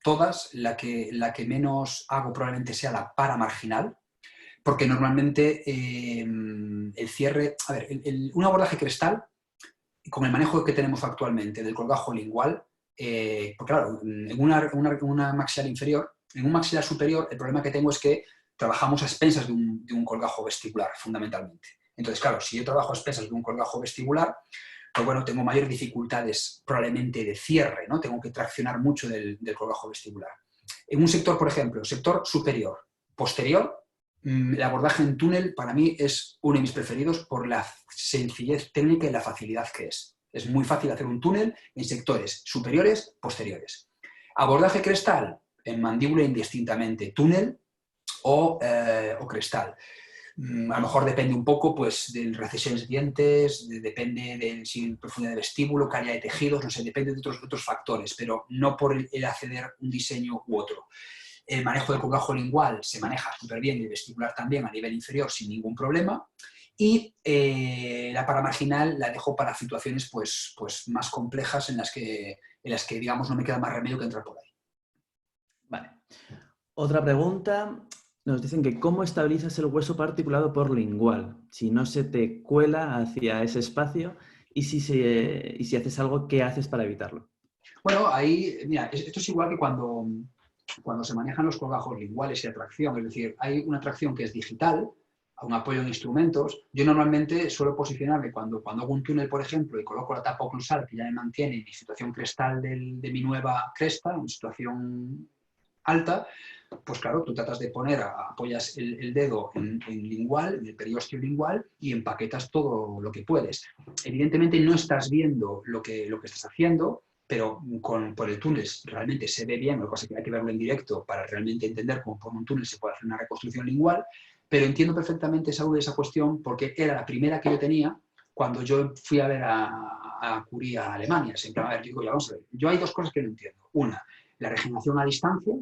Speaker 1: todas. La que menos hago probablemente sea la paramarginal, porque normalmente el cierre... A ver, un abordaje crestal, con el manejo que tenemos actualmente del colgajo lingual, porque claro, en una maxilar inferior, en un maxilar superior, el problema que tengo es que trabajamos a expensas de un colgajo vestibular, fundamentalmente. Entonces, claro, si yo trabajo a expensas de un colgajo vestibular, pues bueno, tengo mayores dificultades probablemente de cierre, ¿no? Tengo que traccionar mucho del colgajo vestibular. En un sector, por ejemplo, sector superior, posterior, el abordaje en túnel para mí es uno de mis preferidos por la sencillez técnica y la facilidad que es. Es muy fácil hacer un túnel en sectores superiores, posteriores. Abordaje crestal, en mandíbula indistintamente, túnel o crestal. A lo mejor depende un poco pues, de recesiones de dientes, depende de si profundidad de vestíbulo, calidad de tejidos, no sé, depende de otros factores, pero no por el acceder un diseño u otro. El manejo del colgajo lingual se maneja súper bien y el vestibular también a nivel inferior sin ningún problema. Y la paramarginal la dejo para situaciones pues más complejas en las que en las que, digamos, no me queda más remedio que entrar por ahí.
Speaker 2: Vale. Otra pregunta. Nos dicen que ¿cómo estabilizas el hueso particulado por lingual? Si no se te cuela hacia ese espacio y si haces algo, ¿qué haces para evitarlo?
Speaker 1: Bueno, ahí, mira, esto es igual que cuando se manejan los colgajos linguales y atracción, es decir, hay una atracción que es digital, un apoyo en instrumentos. Yo normalmente suelo posicionarme cuando hago un túnel, por ejemplo, y coloco la tapa oclusal que ya me mantiene en mi situación crestal de mi nueva cresta, en situación alta, pues claro, tú tratas de apoyas el dedo en lingual, en el periósteo lingual, y empaquetas todo lo que puedes. Evidentemente no estás viendo lo que estás haciendo, pero por el túnel realmente se ve bien, lo que pasa es que hay que verlo en directo para realmente entender cómo por un túnel se puede hacer una reconstrucción lingual, pero entiendo perfectamente esa cuestión porque era la primera que yo tenía cuando yo fui a ver a Curie a Alemania. A ver, digo, ya vamos a ver, yo hay dos cosas que no entiendo. Una, la regeneración a distancia,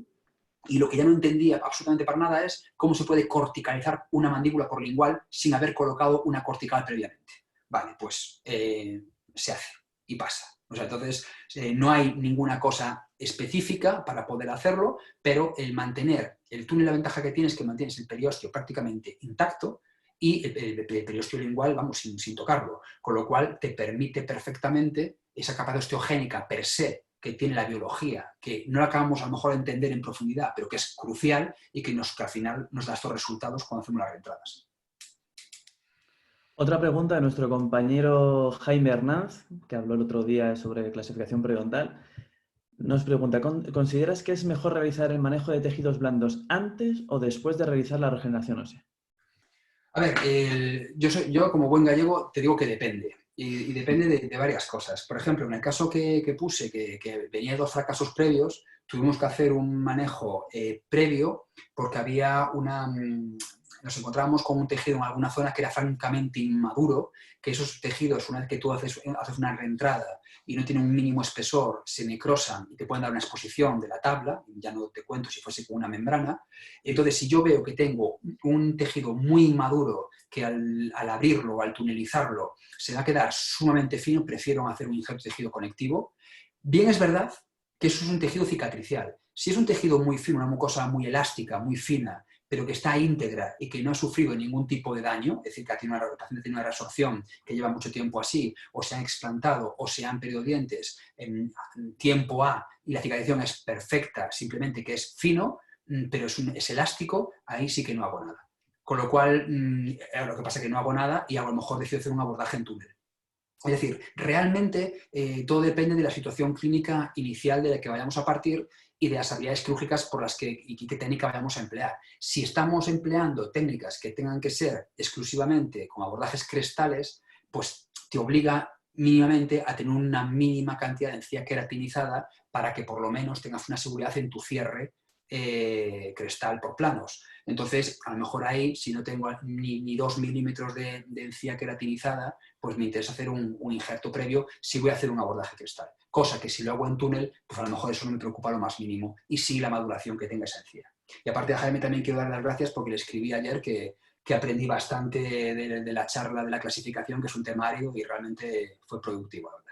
Speaker 1: y lo que ya no entendía absolutamente para nada es cómo se puede corticalizar una mandíbula por lingual sin haber colocado una cortical previamente. Vale, pues se hace y pasa. O sea, entonces no hay ninguna cosa específica para poder hacerlo, pero el mantener el túnel, la ventaja que tienes es que mantienes el periósteo prácticamente intacto y el periósteo lingual, vamos, sin tocarlo, con lo cual te permite perfectamente esa capa osteogénica per se que tiene la biología, que no la acabamos a lo mejor de entender en profundidad, pero que es crucial y que al final nos da estos resultados cuando hacemos las reentradas.
Speaker 2: Otra pregunta de nuestro compañero Jaime Hernández, que habló el otro día sobre clasificación periodontal. Nos pregunta, ¿consideras que es mejor realizar el manejo de tejidos blandos antes o después de realizar la regeneración ósea?
Speaker 1: A ver, yo como buen gallego te digo que depende. Y depende de varias cosas. Por ejemplo, en el caso que puse, que venía de 2 fracasos previos, tuvimos que hacer un manejo previo porque había nos encontrábamos con un tejido en alguna zona que era francamente inmaduro, que esos tejidos, una vez que tú haces una reentrada y no tienen un mínimo espesor, se necrosan y te pueden dar una exposición de la tabla, ya no te cuento si fuese con una membrana. Entonces, si yo veo que tengo un tejido muy inmaduro que al abrirlo o al tunelizarlo se va a quedar sumamente fino, prefiero hacer un injerto de tejido conectivo. Bien es verdad que eso es un tejido cicatricial. Si es un tejido muy fino, una mucosa muy elástica, muy fina, pero que está íntegra y que no ha sufrido ningún tipo de daño, es decir, que el paciente tiene una resorción que lleva mucho tiempo así, o se han explantado o se han perdido dientes en tiempo A y la cicatrización es perfecta, simplemente que es fino, pero es elástico, ahí sí que no hago nada. Con lo cual, lo que pasa es que no hago nada y a lo mejor decido hacer un abordaje en túnel. Es decir, realmente todo depende de la situación clínica inicial de la que vayamos a partir y de las habilidades quirúrgicas y qué técnica vayamos a emplear. Si estamos empleando técnicas que tengan que ser exclusivamente con abordajes crestales, pues te obliga mínimamente a tener una mínima cantidad de encía queratinizada para que por lo menos tengas una seguridad en tu cierre crestal por planos. Entonces, a lo mejor ahí, si no tengo ni 2 milímetros de encía queratinizada, pues me interesa hacer un injerto previo si voy a hacer un abordaje crestal. Cosa que si lo hago en túnel, pues a lo mejor eso no me preocupa lo más mínimo y sí la maduración que tenga esa encía. Y aparte a Jaime también quiero dar las gracias porque le escribí ayer que aprendí bastante de la charla de la clasificación, que es un temario y realmente fue productivo, la verdad.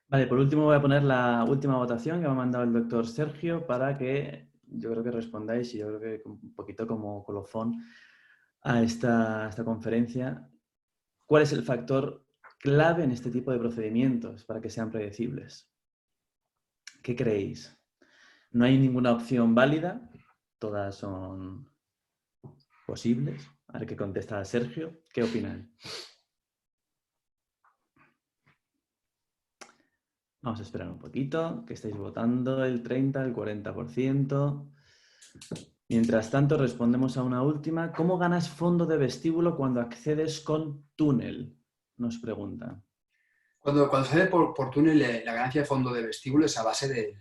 Speaker 2: Vale, por último voy a poner la última votación que me ha mandado el doctor Sergio para que yo creo que respondáis y yo creo que un poquito como colofón a esta conferencia. ¿Cuál es el factor clave en este tipo de procedimientos para que sean predecibles? ¿Qué creéis? No hay ninguna opción válida, todas son posibles. A ver qué contesta Sergio. ¿Qué opinan? Vamos a esperar un poquito, que estáis votando el 30, el 40%. Mientras tanto, respondemos a una última. ¿Cómo ganas fondo de vestíbulo cuando accedes con túnel? Nos pregunta.
Speaker 1: Cuando se accede por túnel, la ganancia de fondo de vestíbulo es a base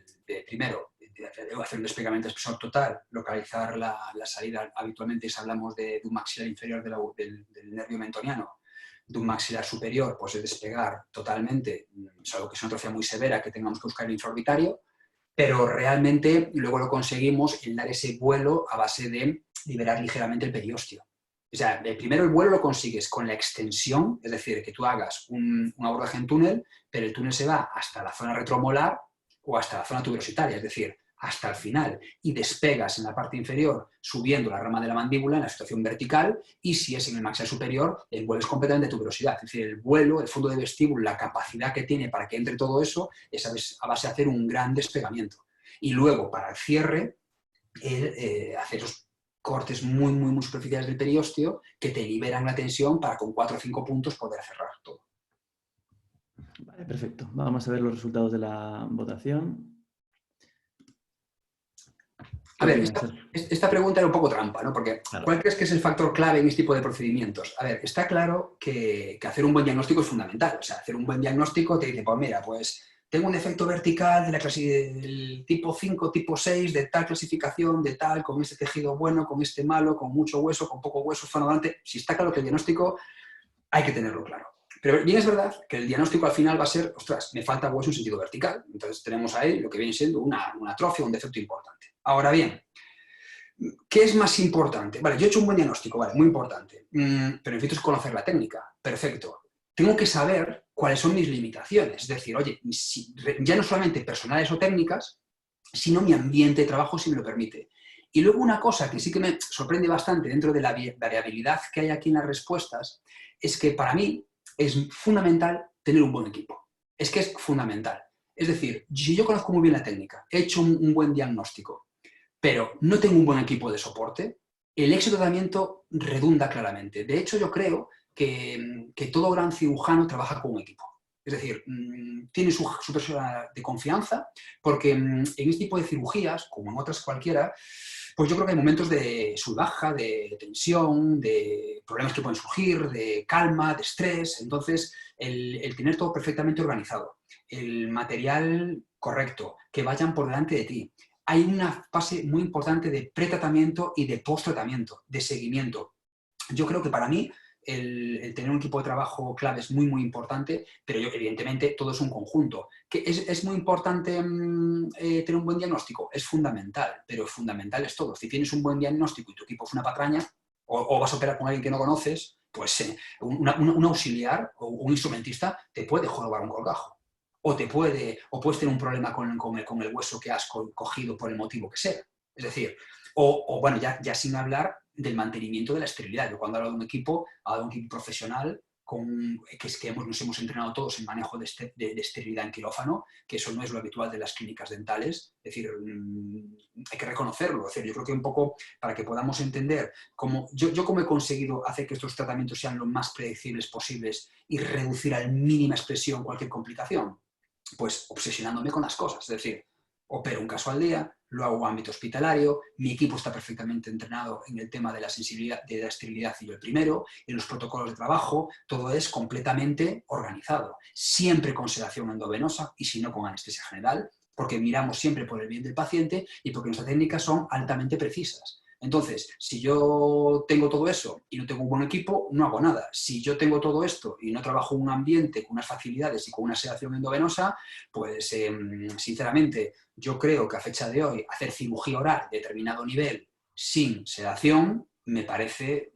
Speaker 1: primero, de hacer un desplegamiento espesor total, localizar la salida. Habitualmente, si hablamos de un maxilar inferior del nervio mentoniano, de un maxilar superior, pues es despegar totalmente, salvo que es una atrofia muy severa que tengamos que buscar el infraorbitario, pero realmente luego lo conseguimos en dar ese vuelo a base de liberar ligeramente el periósteo. O sea, primero el vuelo lo consigues con la extensión, es decir, que tú hagas un abordaje en túnel, pero el túnel se va hasta la zona retromolar o hasta la zona tuberositaria, es decir, hasta el final, y despegas en la parte inferior subiendo la rama de la mandíbula en la situación vertical, y si es en el maxilar superior, el vuelo es completamente tuberosidad. Es decir, el vuelo, el fondo de vestíbulo, la capacidad que tiene para que entre todo eso, es a base de hacer un gran despegamiento. Y luego, para el cierre, hacer esos cortes muy, muy, muy superficiales del periósteo que te liberan la tensión para con 4 o 5 puntos poder cerrar todo.
Speaker 2: Vale, perfecto. Vamos a ver los resultados de la votación.
Speaker 1: A ver, esta pregunta era un poco trampa, ¿no? Porque
Speaker 2: claro.
Speaker 1: ¿cuál crees que es el factor clave en este tipo de procedimientos? A ver, está claro que hacer un buen diagnóstico es fundamental. O sea, hacer un buen diagnóstico te dice, pues mira, pues tengo un defecto vertical del tipo 5, tipo 6, de tal clasificación, de tal, con este tejido bueno, con este malo, con mucho hueso, con poco hueso, fonodante. Si está claro que el diagnóstico hay que tenerlo claro. Pero bien es verdad que el diagnóstico al final va a ser, ostras, me falta hueso en sentido vertical. Entonces tenemos ahí lo que viene siendo una atrofia, un defecto importante. Ahora bien, ¿qué es más importante? Vale, yo he hecho un buen diagnóstico, vale, muy importante. Pero necesito conocer la técnica. Perfecto. Tengo que saber cuáles son mis limitaciones. Es decir, oye, ya no solamente personales o técnicas, sino mi ambiente de trabajo si me lo permite. Y luego una cosa que sí que me sorprende bastante dentro de la variabilidad que hay aquí en las respuestas, es que para mí es fundamental tener un buen equipo. Es que es fundamental. Es decir, si yo conozco muy bien la técnica, he hecho un buen diagnóstico, pero no tengo un buen equipo de soporte, el éxito de tratamiento redunda claramente. De hecho, yo creo que todo gran cirujano trabaja con un equipo. Es decir, tiene su persona de confianza, porque en este tipo de cirugías, como en otras cualquiera, pues yo creo que hay momentos de sub baja, de tensión, de problemas que pueden surgir, de calma, de estrés. Entonces, el tener todo perfectamente organizado, el material correcto, que vayan por delante de ti. Hay una fase muy importante de pretratamiento y de post-tratamiento, de seguimiento. Yo creo que para mí el tener un equipo de trabajo clave es muy, muy importante, pero evidentemente todo es un conjunto. ¿Que es muy importante tener un buen diagnóstico? Es fundamental, pero fundamental es todo. Si tienes un buen diagnóstico y tu equipo es una patraña, o vas a operar con alguien que no conoces, pues un auxiliar o un instrumentista te puede jorobar un colgajo. O puedes tener un problema con el hueso que has cogido por el motivo que sea. Es decir, bueno, ya sin hablar del mantenimiento de la esterilidad. Yo cuando hablo de un equipo, hablo de un equipo profesional nos hemos entrenado todos en manejo de esterilidad en quirófano, que eso no es lo habitual de las clínicas dentales. Es decir, hay que reconocerlo. Es decir, yo creo que un poco para que podamos entender cómo he conseguido hacer que estos tratamientos sean lo más predecibles posibles y reducir a mínima expresión cualquier complicación. Pues obsesionándome con las cosas, es decir, opero un caso al día, lo hago en ámbito hospitalario, mi equipo está perfectamente entrenado en el tema de la sensibilidad, de la esterilidad y yo el primero, en los protocolos de trabajo, todo es completamente organizado, siempre con sedación endovenosa y si no con anestesia general, porque miramos siempre por el bien del paciente y porque nuestras técnicas son altamente precisas. Entonces, si yo tengo todo eso y no tengo un buen equipo, no hago nada. Si yo tengo todo esto y no trabajo en un ambiente con unas facilidades y con una sedación endovenosa, pues sinceramente yo creo que a fecha de hoy hacer cirugía oral de determinado nivel sin sedación me parece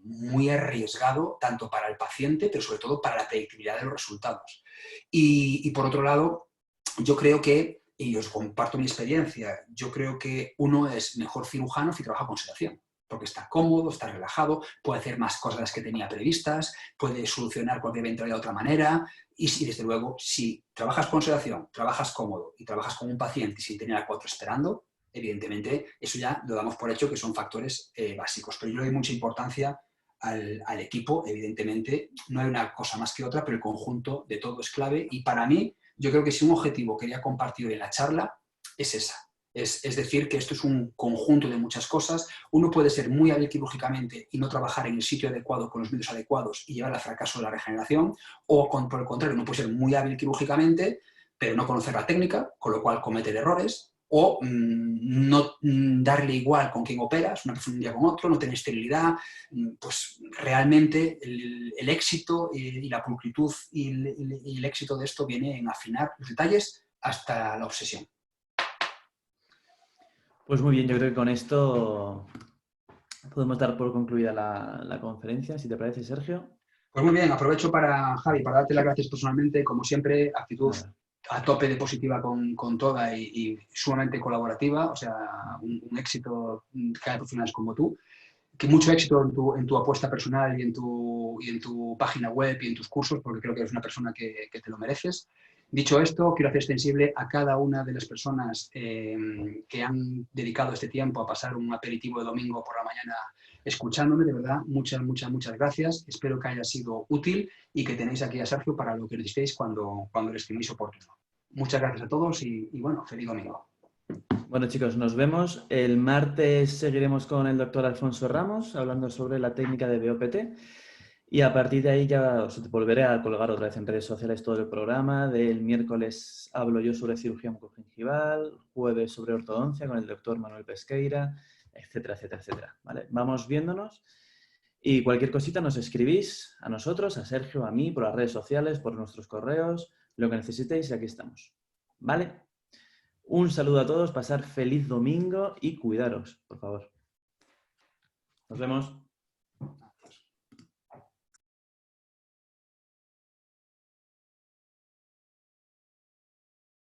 Speaker 1: muy arriesgado tanto para el paciente, pero sobre todo para la predictibilidad de los resultados. Y por otro lado, yo creo que, y os comparto mi experiencia, yo creo que uno es mejor cirujano si trabaja con sedación, porque está cómodo, está relajado, puede hacer más cosas de las que tenía previstas, puede solucionar cualquier eventualidad de otra manera, y desde luego, si trabajas con sedación, trabajas cómodo y trabajas con un paciente sin tener a 4 esperando, evidentemente eso ya lo damos por hecho que son factores básicos, pero yo le doy mucha importancia al equipo, evidentemente, no hay una cosa más que otra, pero el conjunto de todo es clave y para mí, yo creo que si un objetivo quería compartir en la charla, es esa. Es decir, que esto es un conjunto de muchas cosas. Uno puede ser muy hábil quirúrgicamente y no trabajar en el sitio adecuado con los medios adecuados y llevar al fracaso de la regeneración, o por el contrario, uno puede ser muy hábil quirúrgicamente, pero no conocer la técnica, con lo cual cometer errores, o no darle igual con quién operas, una persona un día con otro, no tener esterilidad, pues realmente el éxito y la pulcritud y el éxito de esto viene en afinar los detalles hasta la obsesión.
Speaker 2: Pues muy bien, yo creo que con esto podemos dar por concluida la conferencia, si te parece, Sergio.
Speaker 1: Pues muy bien, aprovecho para, Javi, para darte las gracias personalmente. Como siempre, actitud
Speaker 2: Nada.
Speaker 1: a tope de positiva con toda y sumamente colaborativa. O sea, un éxito cada profesionales como tú. Que mucho éxito en tu apuesta personal y en tu página web y en tus cursos, porque creo que eres una persona que te lo mereces. Dicho esto, quiero hacer extensible a cada una de las personas que han dedicado este tiempo a pasar un aperitivo de domingo por la mañana escuchándome. De verdad, muchas, muchas, muchas gracias. Espero que haya sido útil y que tenéis aquí a Sergio para lo que necesitéis cuando lo estiméis oportuno. Muchas gracias a todos y bueno, feliz domingo.
Speaker 2: Bueno, chicos, nos vemos. El martes seguiremos con el doctor Alfonso Ramos hablando sobre la técnica de BOPT. Y a partir de ahí ya os volveré a colgar otra vez en redes sociales todo el programa. Del miércoles hablo yo sobre cirugía oncogingival, jueves sobre ortodoncia con el doctor Manuel Pesqueira, etcétera, etcétera, etcétera. ¿Vale? Vamos viéndonos y cualquier cosita nos escribís a nosotros, a Sergio, a mí, por las redes sociales, por nuestros correos, lo que necesitéis y aquí estamos. ¿Vale? Un saludo a todos, pasar feliz domingo y cuidaros, por favor. Nos vemos.